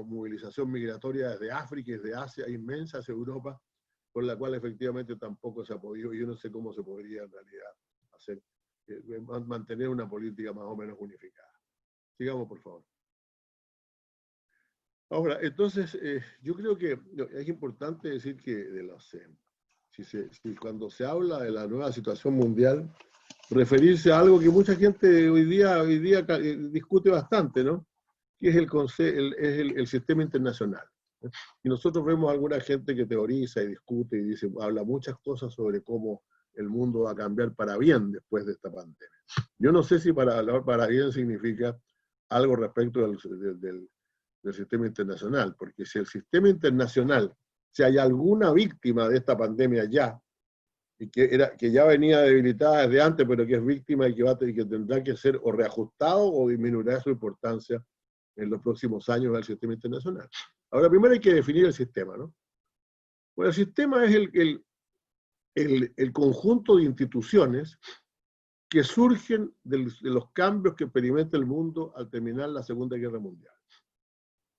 movilización migratoria desde África y desde Asia inmensa hacia Europa, con la cual efectivamente tampoco se ha podido, yo no sé cómo se podría en realidad hacer, mantener una política más o menos unificada. Sigamos, por favor. Ahora, entonces, yo creo que es importante decir que cuando se habla de la nueva situación mundial, referirse a algo que mucha gente hoy día discute bastante, ¿no? Que es el sistema internacional. Y nosotros vemos a alguna gente que teoriza y discute y habla muchas cosas sobre cómo el mundo va a cambiar para bien después de esta pandemia. Yo no sé si para bien significa algo respecto del sistema internacional, porque si el sistema internacional, si hay alguna víctima de esta pandemia ya, y que ya venía debilitada desde antes, pero que es víctima y que tendrá que ser o reajustado o disminuirá su importancia en los próximos años del sistema internacional. Ahora, primero hay que definir el sistema, ¿no? Bueno, el sistema es el conjunto de instituciones que surgen de los cambios que experimenta el mundo al terminar la Segunda Guerra Mundial.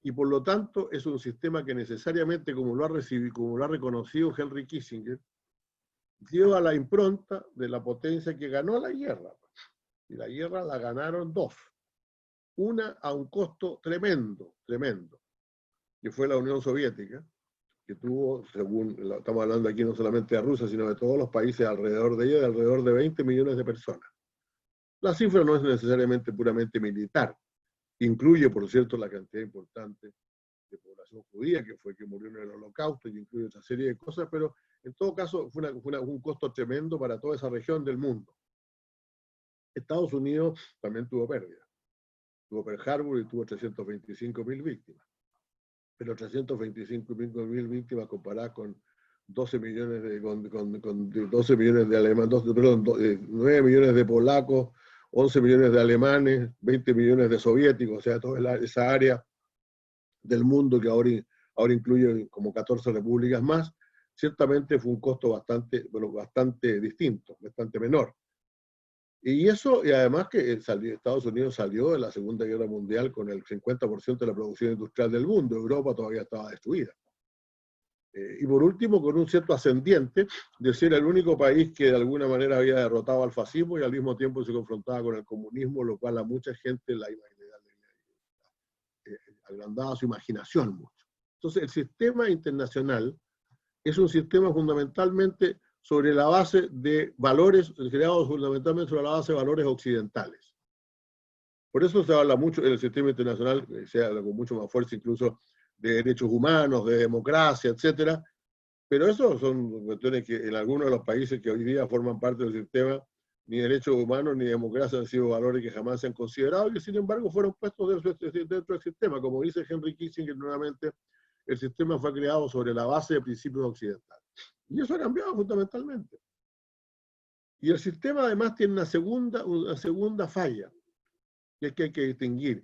Y por lo tanto es un sistema que necesariamente, como lo ha reconocido Henry Kissinger, lleva la impronta de la potencia que ganó la guerra. Y la guerra la ganaron dos. Una a un costo tremendo, que fue la Unión Soviética, que tuvo, estamos hablando aquí no solamente de Rusia, sino de todos los países alrededor de ella, de alrededor de 20 millones de personas. La cifra no es necesariamente puramente militar, incluye, por cierto, la cantidad importante de población judía que murió en el Holocausto, y incluye otra serie de cosas, pero en todo caso fue un costo tremendo para toda esa región del mundo. Estados Unidos también tuvo pérdidas. Tuvo Pearl Harbor y tuvo 325.000 víctimas. Pero 325.000 víctimas comparadas con 12 millones de alemanes, 9 millones de polacos, 11 millones de alemanes, 20 millones de soviéticos, o sea, toda esa área del mundo que ahora incluye como 14 repúblicas más, ciertamente fue un costo bastante distinto, bastante menor. Y además que Estados Unidos salió de la Segunda Guerra Mundial con el 50% de la producción industrial del mundo. Europa todavía estaba destruida. Y por último, con un cierto ascendiente de ser el único país que de alguna manera había derrotado al fascismo y al mismo tiempo se confrontaba con el comunismo, lo cual a mucha gente agrandaba su imaginación mucho. Entonces, el sistema internacional es un sistema fundamentalmente sobre la base de valores, creados fundamentalmente sobre la base de valores occidentales. Por eso se habla mucho en el sistema internacional, se habla con mucho más fuerza incluso de derechos humanos, de democracia, etcétera. Pero eso son cuestiones que en algunos de los países que hoy día forman parte del sistema, ni derechos humanos ni democracia han sido valores que jamás se han considerado y que sin embargo fueron puestos dentro del sistema. Como dice Henry Kissinger nuevamente, el sistema fue creado sobre la base de principios occidentales. Y eso ha cambiado fundamentalmente. Y el sistema además tiene una segunda falla, que es que hay que distinguir.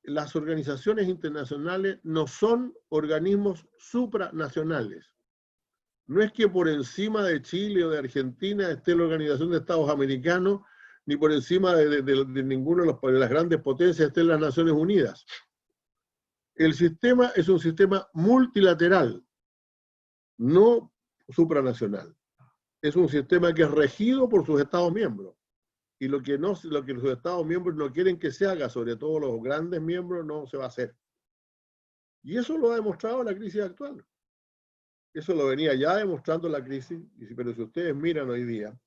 Las organizaciones internacionales no son organismos supranacionales. No es que por encima de Chile o de Argentina esté la Organización de Estados Americanos, ni por encima de ninguno de las grandes potencias estén las Naciones Unidas. El sistema es un sistema multilateral, no supranacional. Es un sistema que es regido por sus Estados miembros. Y lo que los Estados miembros no quieren que se haga, sobre todo los grandes miembros, no se va a hacer. Y eso lo ha demostrado la crisis actual. Eso lo venía ya demostrando la crisis, pero si ustedes miran hoy día,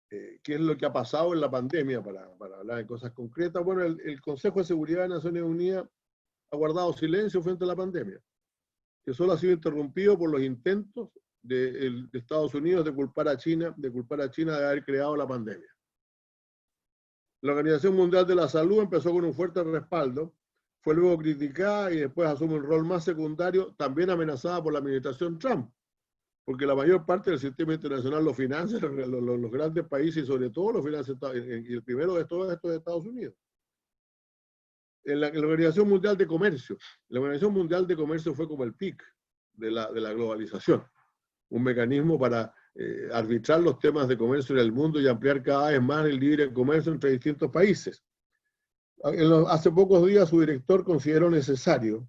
qué es lo que ha pasado en la pandemia, para hablar de cosas concretas, bueno, el Consejo de Seguridad de Naciones Unidas ha guardado silencio frente a la pandemia, que solo ha sido interrumpido por los intentos de Estados Unidos de culpar a China de haber creado la pandemia. La Organización Mundial de la Salud empezó con un fuerte respaldo, fue luego criticada y después asume un rol más secundario, también amenazada por la administración Trump, porque la mayor parte del sistema internacional lo financia los grandes países y sobre todo lo financia, y el primero de todos estos es Estados Unidos. En la Organización Mundial de Comercio, la Organización Mundial de Comercio fue como el pic de la globalización, un mecanismo para arbitrar los temas de comercio en el mundo y ampliar cada vez más el libre comercio entre distintos países. Hace pocos días su director consideró necesario,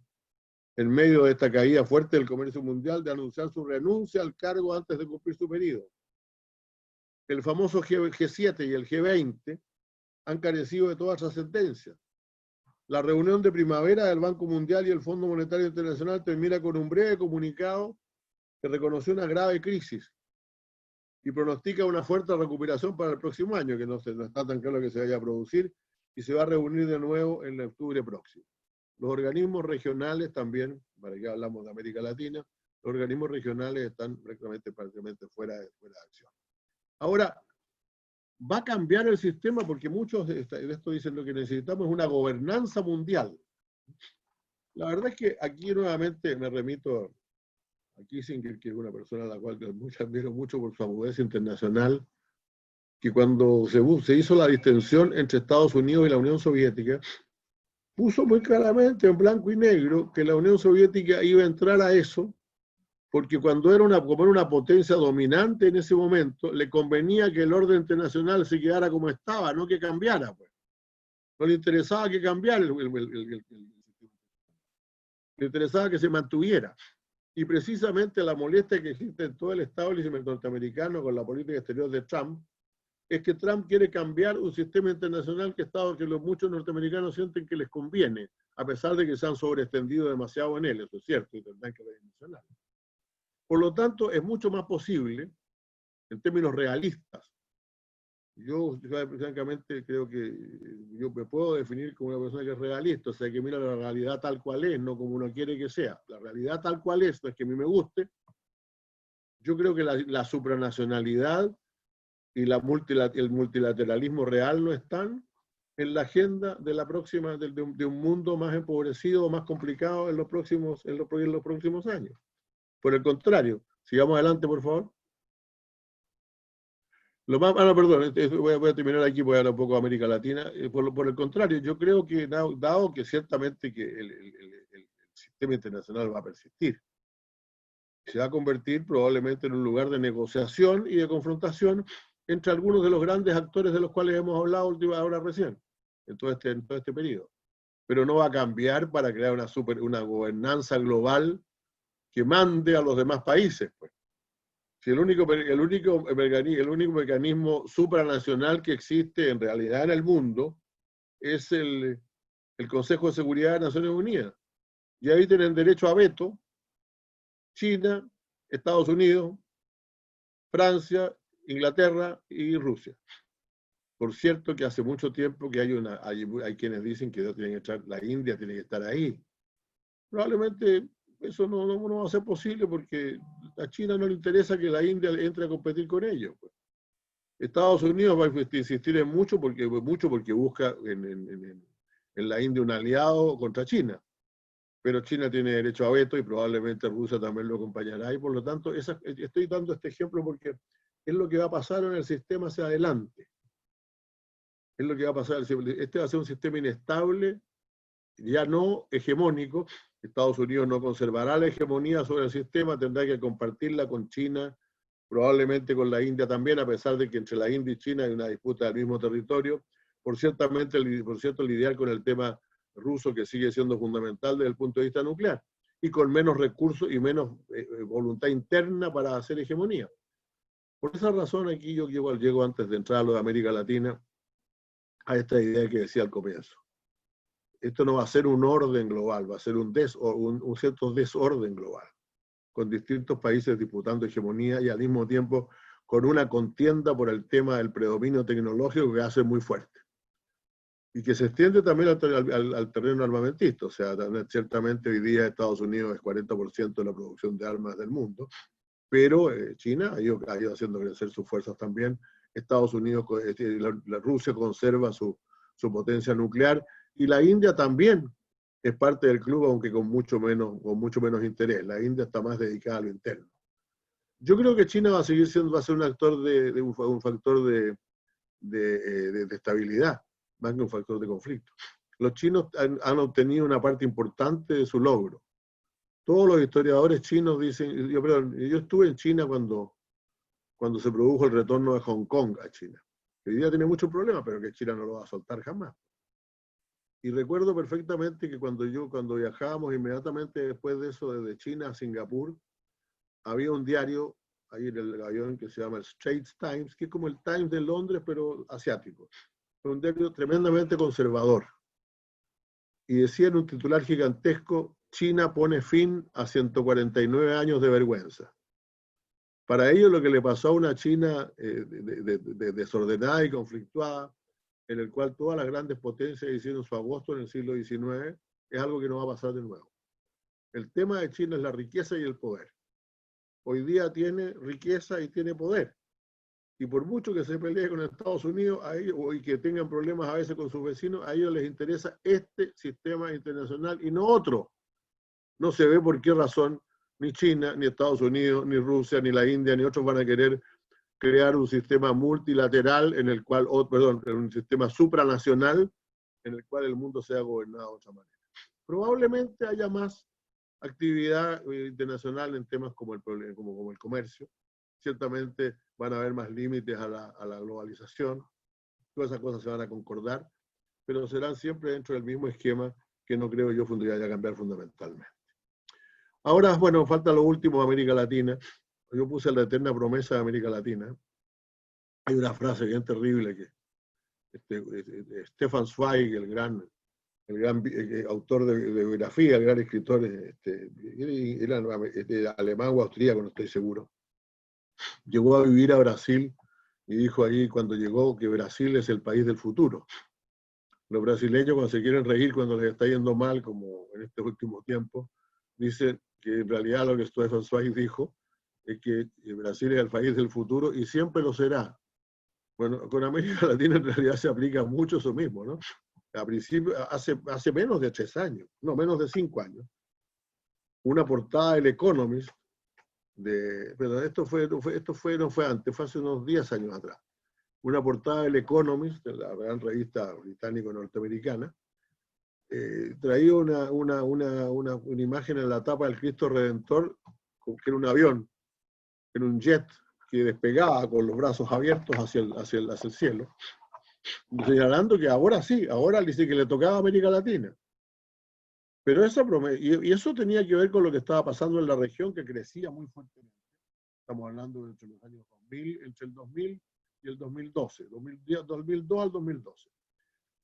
en medio de esta caída fuerte del comercio mundial, de anunciar su renuncia al cargo antes de cumplir su periodo. El famoso G7 y el G20 han carecido de toda trascendencia. La reunión de primavera del Banco Mundial y el Fondo Monetario Internacional termina con un breve comunicado que reconoció una grave crisis y pronostica una fuerte recuperación para el próximo año, que no está tan claro que se vaya a producir, y se va a reunir de nuevo en octubre próximo. Los organismos regionales también, para que hablamos de América Latina, los organismos regionales están prácticamente fuera de acción. Ahora, va a cambiar el sistema porque muchos de esto dicen lo que necesitamos es una gobernanza mundial. La verdad es que aquí nuevamente me remito a Kissinger, que es una persona a la cual admiro mucho por su agudeza internacional, que cuando se hizo la distensión entre Estados Unidos y la Unión Soviética, puso muy claramente en blanco y negro que la Unión Soviética iba a entrar a eso, porque cuando era una potencia dominante en ese momento, le convenía que el orden internacional se quedara como estaba, no que cambiara. Pues. No le interesaba que cambiara, le interesaba que se mantuviera. Y precisamente la molestia que existe en todo el establishment norteamericano con la política exterior de Trump, es que Trump quiere cambiar un sistema internacional que muchos norteamericanos sienten que les conviene, a pesar de que se han sobreextendido demasiado en él, eso es cierto, y tendrán que redimensionar. Por lo tanto, es mucho más posible, en términos realistas. Yo francamente creo que yo me puedo definir como una persona que es realista, o sea, que mira la realidad tal cual es, no como uno quiere que sea. La realidad tal cual es, no es que a mí me guste. Yo creo que la supranacionalidad y el multilateralismo real no están en la agenda de un mundo más empobrecido o más complicado en los próximos años. Por el contrario, sigamos adelante, por favor. Perdón, voy a terminar aquí, voy a hablar un poco de América Latina. Por el contrario, yo creo que, dado que ciertamente que el sistema internacional va a persistir, se va a convertir probablemente en un lugar de negociación y de confrontación entre algunos de los grandes actores de los cuales hemos hablado ahora recién, en todo este periodo. Pero no va a cambiar para crear una gobernanza global que mande a los demás países. Pues. Si el único mecanismo supranacional que existe en realidad en el mundo es el Consejo de Seguridad de Naciones Unidas. Y ahí tienen derecho a veto China, Estados Unidos, Francia, Inglaterra y Rusia. Por cierto que hace mucho tiempo que hay quienes dicen que tienen que estar, la India tiene que estar ahí. Probablemente eso no va a ser posible porque a China no le interesa que la India entre a competir con ellos. Pues. Estados Unidos va a insistir en mucho porque busca en la India un aliado contra China. Pero China tiene derecho a veto y probablemente Rusia también lo acompañará. Y por lo tanto, estoy dando este ejemplo porque es lo que va a pasar en el sistema hacia adelante. Es lo que va a pasar. Este va a ser un sistema inestable, ya no hegemónico. Estados Unidos no conservará la hegemonía sobre el sistema, tendrá que compartirla con China, probablemente con la India también, a pesar de que entre la India y China hay una disputa del mismo territorio. Por cierto, lidiar con el tema ruso, que sigue siendo fundamental desde el punto de vista nuclear, y con menos recursos y menos voluntad interna para hacer hegemonía. Por esa razón, aquí yo llego antes de entrar a lo de América Latina, a esta idea que decía al comienzo. Esto no va a ser un orden global, va a ser un cierto desorden global, con distintos países disputando hegemonía y al mismo tiempo con una contienda por el tema del predominio tecnológico que hace muy fuerte. Y que se extiende también al terreno armamentista. O sea, ciertamente hoy día Estados Unidos es 40% de la producción de armas del mundo, pero China ha ido haciendo crecer sus fuerzas también. Estados Unidos, la Rusia conserva su potencia nuclear, y la India también es parte del club, aunque con mucho menos interés. La India está más dedicada a lo interno. Yo creo que China va a seguir va a ser un actor un factor de estabilidad, más que un factor de conflicto. Los chinos han obtenido una parte importante de su logro. Todos los historiadores chinos dicen, yo estuve en China cuando se produjo el retorno de Hong Kong a China. Hoy día tiene muchos problemas, pero que China no lo va a soltar jamás. Y recuerdo perfectamente que cuando viajábamos inmediatamente después de eso, desde China a Singapur, había un diario ahí en el avión que se llama el Straits Times, que es como el Times de Londres, pero asiático. Un diario tremendamente conservador. Y decía en un titular gigantesco, China pone fin a 149 años de vergüenza. Para ellos lo que le pasó a una China desordenada y conflictuada, en el cual todas las grandes potencias hicieron su agosto en el siglo XIX, es algo que no va a pasar de nuevo. El tema de China es la riqueza y el poder. Hoy día tiene riqueza y tiene poder. Y por mucho que se pelee con Estados Unidos y que tengan problemas a veces con sus vecinos, a ellos les interesa este sistema internacional y no otro. No se ve por qué razón ni China, ni Estados Unidos, ni Rusia, ni la India, ni otros van a querer crear un sistema multilateral un sistema supranacional en el cual el mundo sea gobernado de otra manera. Probablemente haya más actividad internacional en temas como el comercio. Ciertamente van a haber más límites a la globalización. Todas esas cosas se van a concordar, pero serán siempre dentro del mismo esquema que no creo yo vaya a cambiar fundamentalmente. Ahora, bueno, falta lo último de América Latina. Yo puse la eterna promesa de América Latina. Hay una frase bien terrible que Stefan Zweig, el gran autor de biografía, el gran escritor, era alemán o austríaco, no estoy seguro, llegó a vivir a Brasil y dijo ahí cuando llegó que Brasil es el país del futuro. Los brasileños, cuando se quieren reír cuando les está yendo mal, como en este último tiempo, dicen que en realidad lo que Stefan Zweig dijo es que Brasil es el país del futuro y siempre lo será. Bueno, con América Latina en realidad se aplica mucho eso mismo, ¿no? A principio, hace menos de 3 años, no, menos de 5 años, una portada del Economist, pero esto no fue antes, fue hace unos 10 años atrás, una portada del Economist, de la gran revista británico-norteamericana, traía una imagen en la tapa del Cristo Redentor, que era un avión, era un jet que despegaba con los brazos abiertos hacia el cielo, señalando que ahora sí, ahora dice que le tocaba a América Latina. Pero y eso tenía que ver con lo que estaba pasando en la región, que crecía muy fuertemente. Estamos hablando entre los años 2000, entre el 2000 y el 2012, 2002 al 2012,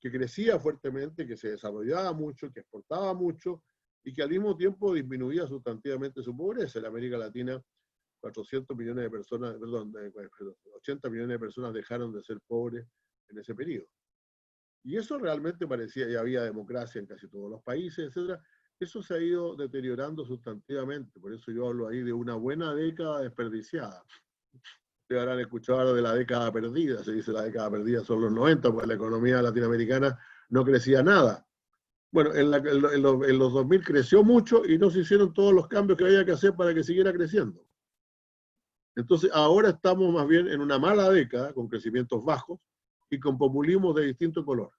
que crecía fuertemente, que se desarrollaba mucho, que exportaba mucho y que al mismo tiempo disminuía sustantivamente su pobreza. En América Latina, 400 millones de personas, 80 millones de personas dejaron de ser pobres en ese periodo. Y eso realmente parecía, y había democracia en casi todos los países, etc. Eso se ha ido deteriorando sustantivamente, por eso yo hablo ahí de una buena década desperdiciada. Ustedes habrán escuchado ahora de la década perdida, se dice la década perdida son los 90, porque la economía latinoamericana no crecía nada. Bueno, en los 2000 creció mucho y no se hicieron todos los cambios que había que hacer para que siguiera creciendo. Entonces, ahora estamos más bien en una mala década, con crecimientos bajos y con populismos de distinto color.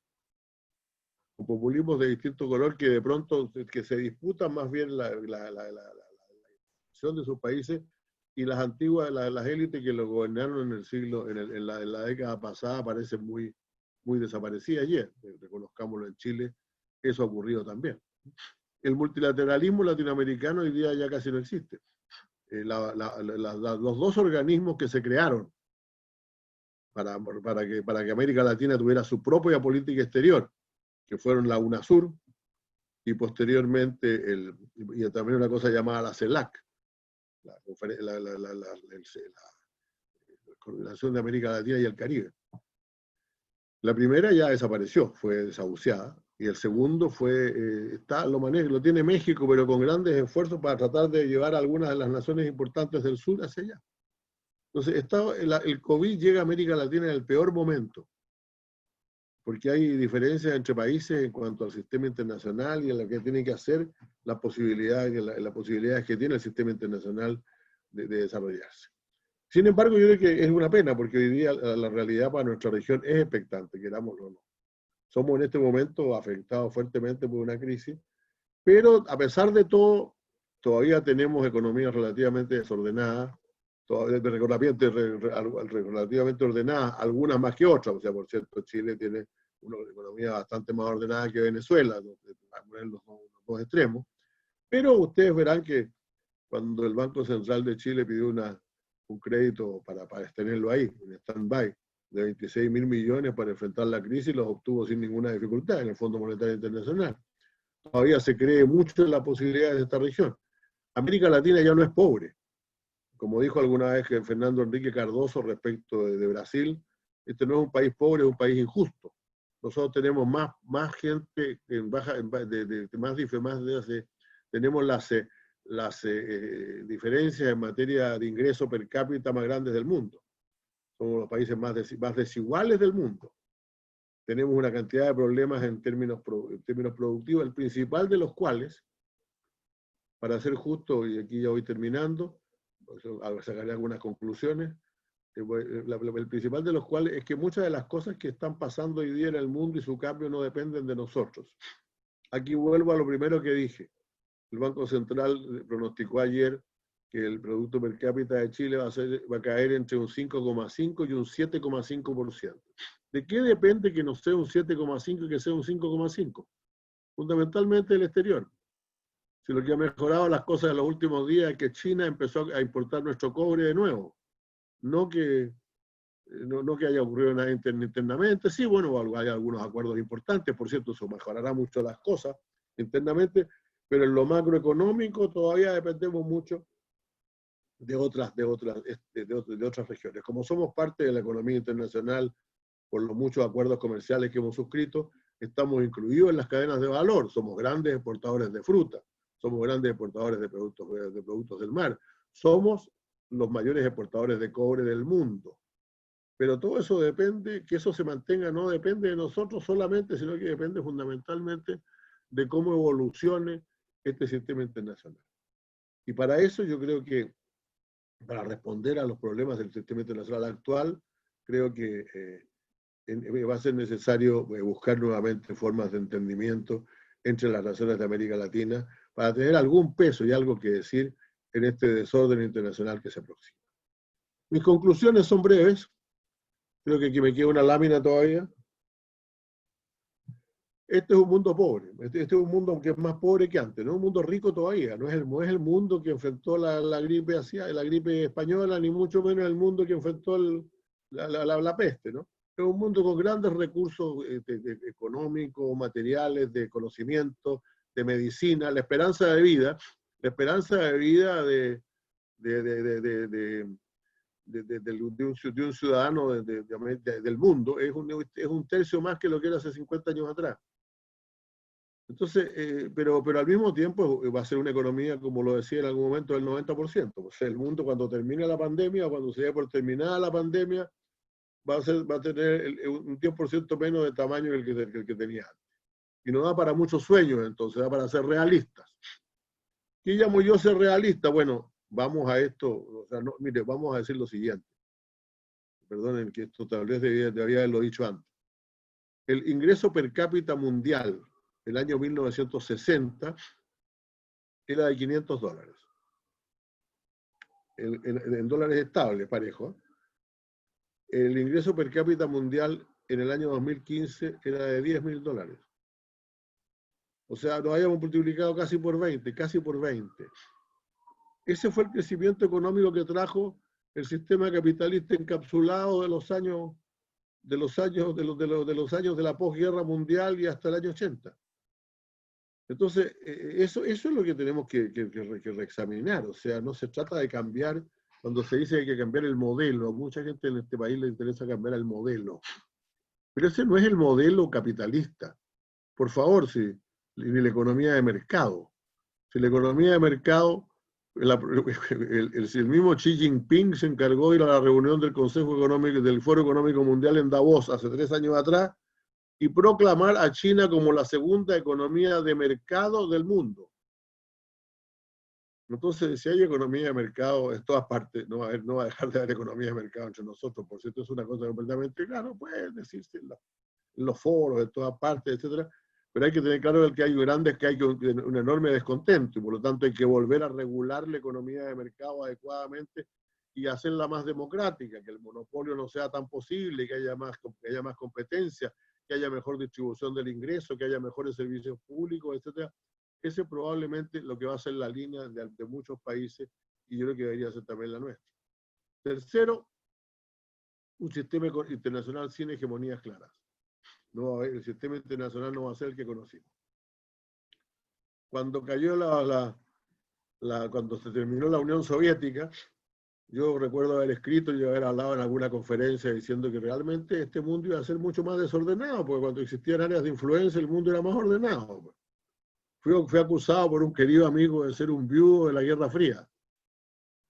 Con populismos de distinto color que de pronto que se disputan más bien la de sus países y las antiguas, las élites que lo gobernaron en el siglo, en la década pasada parecen muy desaparecidas ayer. Reconozcámoslo, en Chile, eso ha ocurrido también. El multilateralismo latinoamericano hoy día ya casi no existe. Los dos organismos que se crearon para que América Latina tuviera su propia política exterior, que fueron la UNASUR y posteriormente y también una cosa llamada la CELAC, la Coordinación de América Latina y el Caribe. La primera ya desapareció, fue desahuciada, y el segundo lo tiene México, pero con grandes esfuerzos para tratar de llevar a algunas de las naciones importantes del sur hacia allá. Entonces, el COVID llega a América Latina en el peor momento, porque hay diferencias entre países en cuanto al sistema internacional y en lo que tiene que hacer, las posibilidades que tiene el sistema internacional de desarrollarse. Sin embargo, yo creo que es una pena, porque hoy día la realidad para nuestra región es expectante, querámoslo o no. Somos en este momento afectados fuertemente por una crisis, pero a pesar de todo, todavía tenemos economías relativamente desordenadas, relativamente ordenadas, algunas más que otras. O sea, por cierto, Chile tiene una economía bastante más ordenada que Venezuela, para poner los dos extremos, pero ustedes verán que cuando el Banco Central de Chile pidió un crédito para tenerlo ahí, en stand-by, de 26.000 millones para enfrentar la crisis, los obtuvo sin ninguna dificultad en el Fondo Monetario Internacional. Todavía se cree mucho en las posibilidades de esta región. América Latina ya no es pobre. Como dijo alguna vez que Fernando Enrique Cardoso respecto de Brasil, este no es un país pobre, es un país injusto. Nosotros tenemos más gente tenemos las diferencias en materia de ingreso per cápita más grandes del mundo. Somos los países más desiguales del mundo. Tenemos una cantidad de problemas en términos productivos, el principal de los cuales, para ser justo, y aquí ya voy terminando, sacaré algunas conclusiones, el principal de los cuales es que muchas de las cosas que están pasando hoy día en el mundo y su cambio no dependen de nosotros. Aquí vuelvo a lo primero que dije. El Banco Central pronosticó ayer que el Producto Per Cápita de Chile va a caer entre un 5,5 y un 7,5%. ¿De qué depende que no sea un 7,5 y que sea un 5,5? Fundamentalmente el exterior. Si lo que ha mejorado las cosas en los últimos días es que China empezó a importar nuestro cobre de nuevo. No que haya ocurrido nada internamente. Sí, bueno, hay algunos acuerdos importantes, por cierto, eso mejorará mucho las cosas internamente, pero en lo macroeconómico todavía dependemos mucho de otras regiones. Como somos parte de la economía internacional por los muchos acuerdos comerciales que hemos suscrito, estamos incluidos en las cadenas de valor. Somos grandes exportadores de fruta, somos grandes exportadores de productos del mar, somos los mayores exportadores de cobre del mundo. Pero todo eso depende, que eso se mantenga, no depende de nosotros solamente, sino que depende fundamentalmente de cómo evolucione este sistema internacional. Y para eso yo creo que, para responder a los problemas del sistema internacional actual, creo que va a ser necesario buscar nuevamente formas de entendimiento entre las naciones de América Latina para tener algún peso y algo que decir en este desorden internacional que se aproxima. Mis conclusiones son breves. Creo que aquí me queda una lámina todavía. Este es un mundo pobre. Este es un mundo que es más pobre que antes. No es un mundo rico todavía. No es el mundo que enfrentó la gripe española, ni mucho menos el mundo que enfrentó la peste, ¿no? Es un mundo con grandes recursos económicos, materiales, de conocimiento, de medicina, la esperanza de vida de un ciudadano del mundo es un tercio más que lo que era hace 50 años atrás. Entonces, pero al mismo tiempo va a ser una economía, como lo decía en algún momento, del 90%. O sea, el mundo cuando termine la pandemia, o cuando se dé por terminada la pandemia, va a tener un 10% menos de tamaño que el que tenía antes. Y no da para muchos sueños, entonces da para ser realistas. ¿Qué llamo yo ser realista? Bueno, vamos a esto, o sea, no, mire, vamos a decir lo siguiente. Perdonen que esto tal vez debía haberlo dicho antes. El ingreso per cápita mundial el año 1960 era de $500. En dólares estables, parejo. El ingreso per cápita mundial en el año 2015 era de $10.000. O sea, nos habíamos multiplicado casi por 20, casi por 20. Ese fue el crecimiento económico que trajo el sistema capitalista encapsulado de los años de la posguerra mundial y hasta el año 80. Entonces, eso es lo que tenemos que reexaminar. O sea, no se trata de cambiar, cuando se dice que hay que cambiar el modelo, a mucha gente en este país le interesa cambiar el modelo. Pero ese no es el modelo capitalista. Por favor, ni la economía de mercado. Si la economía de mercado, el mismo Xi Jinping se encargó de ir a la reunión del Consejo Económico, del Foro Económico Mundial en Davos hace 3 años atrás, y proclamar a China como la segunda economía de mercado del mundo. Entonces, si hay economía de mercado en todas partes, no va a dejar de haber economía de mercado entre nosotros. Por cierto, es una cosa completamente claro, puede decirse en los foros, en todas partes, etcétera. Pero hay que tener claro que hay un enorme descontento, y por lo tanto hay que volver a regular la economía de mercado adecuadamente y hacerla más democrática, que el monopolio no sea tan posible, que haya más competencia, que haya mejor distribución del ingreso, que haya mejores servicios públicos, etc. Ese es probablemente lo que va a ser la línea de muchos países, y yo creo que debería ser también la nuestra. Tercero, un sistema internacional sin hegemonías claras. No, el sistema internacional no va a ser el que conocimos. Cuando cayó cuando se terminó la Unión Soviética, yo recuerdo haber escrito y haber hablado en alguna conferencia diciendo que realmente este mundo iba a ser mucho más desordenado, porque cuando existían áreas de influencia el mundo era más ordenado. Fui acusado por un querido amigo de ser un viudo de la Guerra Fría.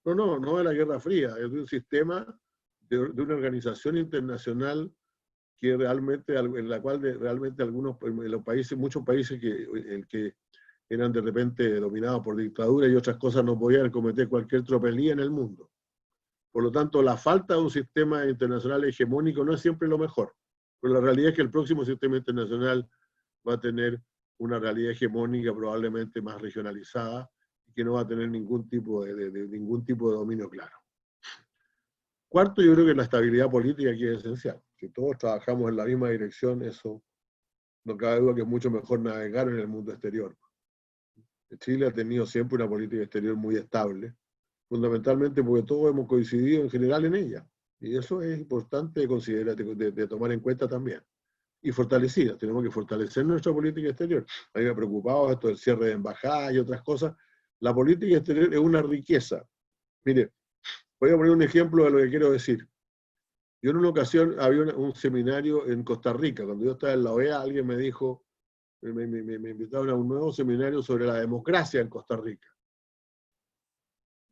No de la Guerra Fría, es de un sistema, de una organización internacional que realmente, en la cual realmente muchos países que eran de repente dominados por dictadura y otras cosas no podían cometer cualquier tropelía en el mundo. Por lo tanto, la falta de un sistema internacional hegemónico no es siempre lo mejor. Pero la realidad es que el próximo sistema internacional va a tener una realidad hegemónica probablemente más regionalizada y que no va a tener ningún tipo de dominio claro. Cuarto, yo creo que la estabilidad política aquí es esencial. Si todos trabajamos en la misma dirección, eso no cabe duda que es mucho mejor navegar en el mundo exterior. Chile ha tenido siempre una política exterior muy estable, fundamentalmente porque todos hemos coincidido en general en ella. Y eso es importante considerar, de tomar en cuenta también. Y fortalecida, tenemos que fortalecer nuestra política exterior. A mí me ha preocupado esto del cierre de embajadas y otras cosas. La política exterior es una riqueza. Mire, voy a poner un ejemplo de lo que quiero decir. Yo en una ocasión había un seminario en Costa Rica. Cuando yo estaba en la OEA, alguien me dijo, me invitaron a un nuevo seminario sobre la democracia en Costa Rica.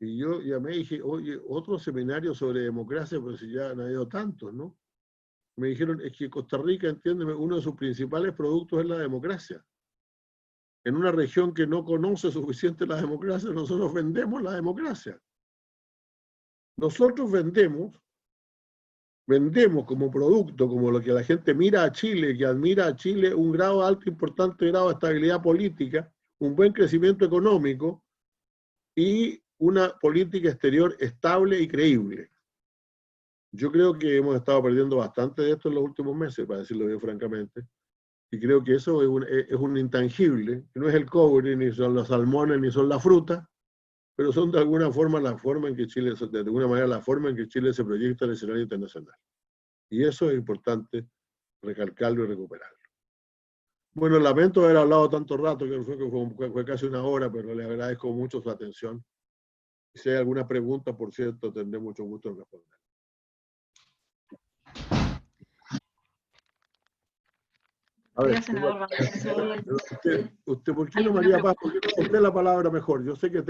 Y yo llamé y dije, oye, otro seminario sobre democracia, pero si ya han habido tantos, ¿no? Me dijeron, es que Costa Rica, entiéndeme, uno de sus principales productos es la democracia. En una región que no conoce suficiente la democracia, nosotros vendemos la democracia. Nosotros vendemos como producto, como lo que la gente mira a Chile, que admira a Chile, un grado alto, importante grado de estabilidad política, un buen crecimiento económico y una política exterior estable y creíble. Yo creo que hemos estado perdiendo bastante de esto en los últimos meses, para decirlo bien francamente, y creo que eso es un intangible, que no es el cobre, ni son los salmones, ni son la fruta, pero son de alguna forma la forma en que Chile se proyecta en el escenario internacional. Y eso es importante recalcarlo y recuperarlo. Bueno, lamento haber hablado tanto rato, que fue casi una hora, pero le agradezco mucho su atención. Si hay alguna pregunta, por cierto, tendré mucho gusto en responder. A ver, Senador, usted, ¿por qué no, María Paz? ¿Por qué no usted la palabra mejor? Yo sé que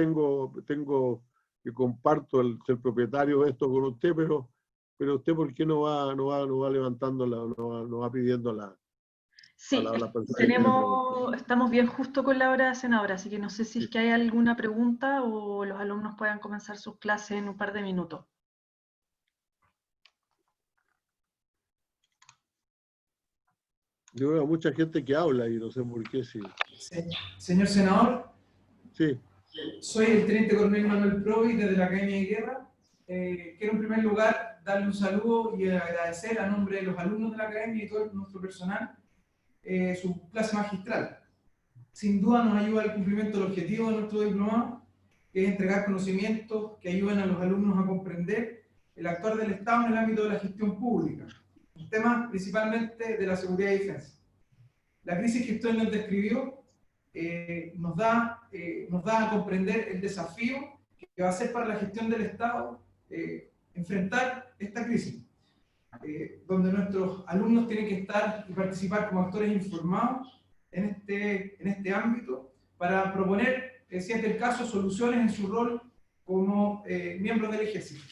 que comparto el ser propietario de esto con usted, pero usted, ¿por qué no va levantando no va pidiendo la sí, palabra? estamos bien justo con la hora, senadora, así que no sé si es que hay alguna pregunta o los alumnos puedan comenzar sus clases en un par de minutos. Yo veo a mucha gente que habla y no sé por qué, sí. Señor senador, Sí. soy el teniente coronel Manuel Provi desde la Academia de Guerra. Quiero en primer lugar darle un saludo y agradecer a nombre de los alumnos de la Academia y todo nuestro personal su clase magistral. Sin duda nos ayuda al cumplimiento del objetivo de nuestro diplomado, que es entregar conocimientos que ayuden a los alumnos a comprender el actuar del Estado en el ámbito de la gestión pública, un tema principalmente de la seguridad y defensa. La crisis que usted nos describió nos da a comprender el desafío que va a ser para la gestión del Estado enfrentar esta crisis, donde nuestros alumnos tienen que estar y participar como actores informados en este ámbito para proponer, si es del caso, soluciones en su rol como miembros del Ejército.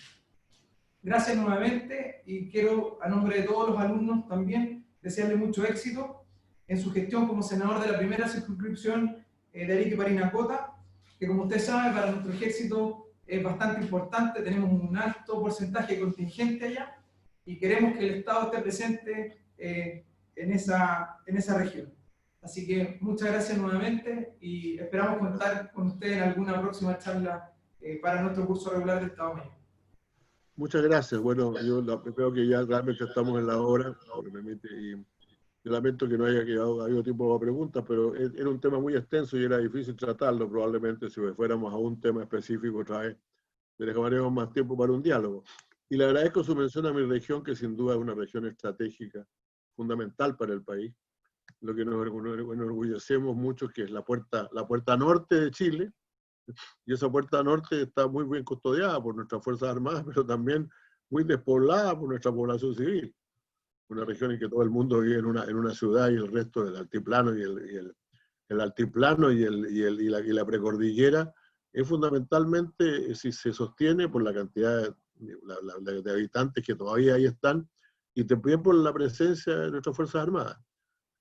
Gracias nuevamente y quiero, a nombre de todos los alumnos también, desearle mucho éxito en su gestión como senador de la primera circunscripción de Arica y Parinacota, que como usted sabe, para nuestro ejército es bastante importante, tenemos un alto porcentaje de contingente allá, y queremos que el Estado esté presente en esa región. Así que muchas gracias nuevamente, y esperamos contar con usted en alguna próxima charla para nuestro curso regular de Estado Mayor. Muchas gracias. Bueno, yo creo que ya realmente estamos en la hora, me permite, y yo lamento que no haya habido tiempo para preguntas, pero era un tema muy extenso y era difícil tratarlo. Probablemente si fuéramos a un tema específico otra vez, dejaríamos más tiempo para un diálogo. Y le agradezco su mención a mi región, que sin duda es una región estratégica, fundamental para el país. Lo que nos enorgullecemos mucho, que es la puerta norte de Chile, y esa puerta norte está muy bien custodiada por nuestras Fuerzas Armadas, pero también muy despoblada por nuestra población civil. Una región en que todo el mundo vive en una ciudad, y el resto del altiplano el altiplano y la precordillera es fundamentalmente, si se sostiene por la cantidad de habitantes que todavía ahí están, y también por la presencia de nuestras Fuerzas Armadas.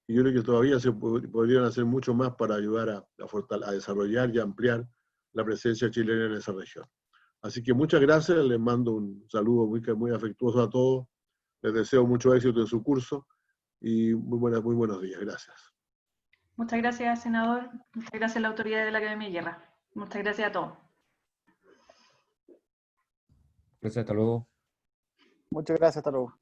Y yo creo que todavía se podrían hacer mucho más para ayudar a desarrollar y ampliar la presencia chilena en esa región. Así que muchas gracias, les mando un saludo muy afectuoso a todos, les deseo mucho éxito en su curso, y muy buenos días, gracias. Muchas gracias, senador. Muchas gracias a la autoridad de la Academia de Guerra. Muchas gracias a todos. Gracias, hasta luego. Muchas gracias, hasta luego.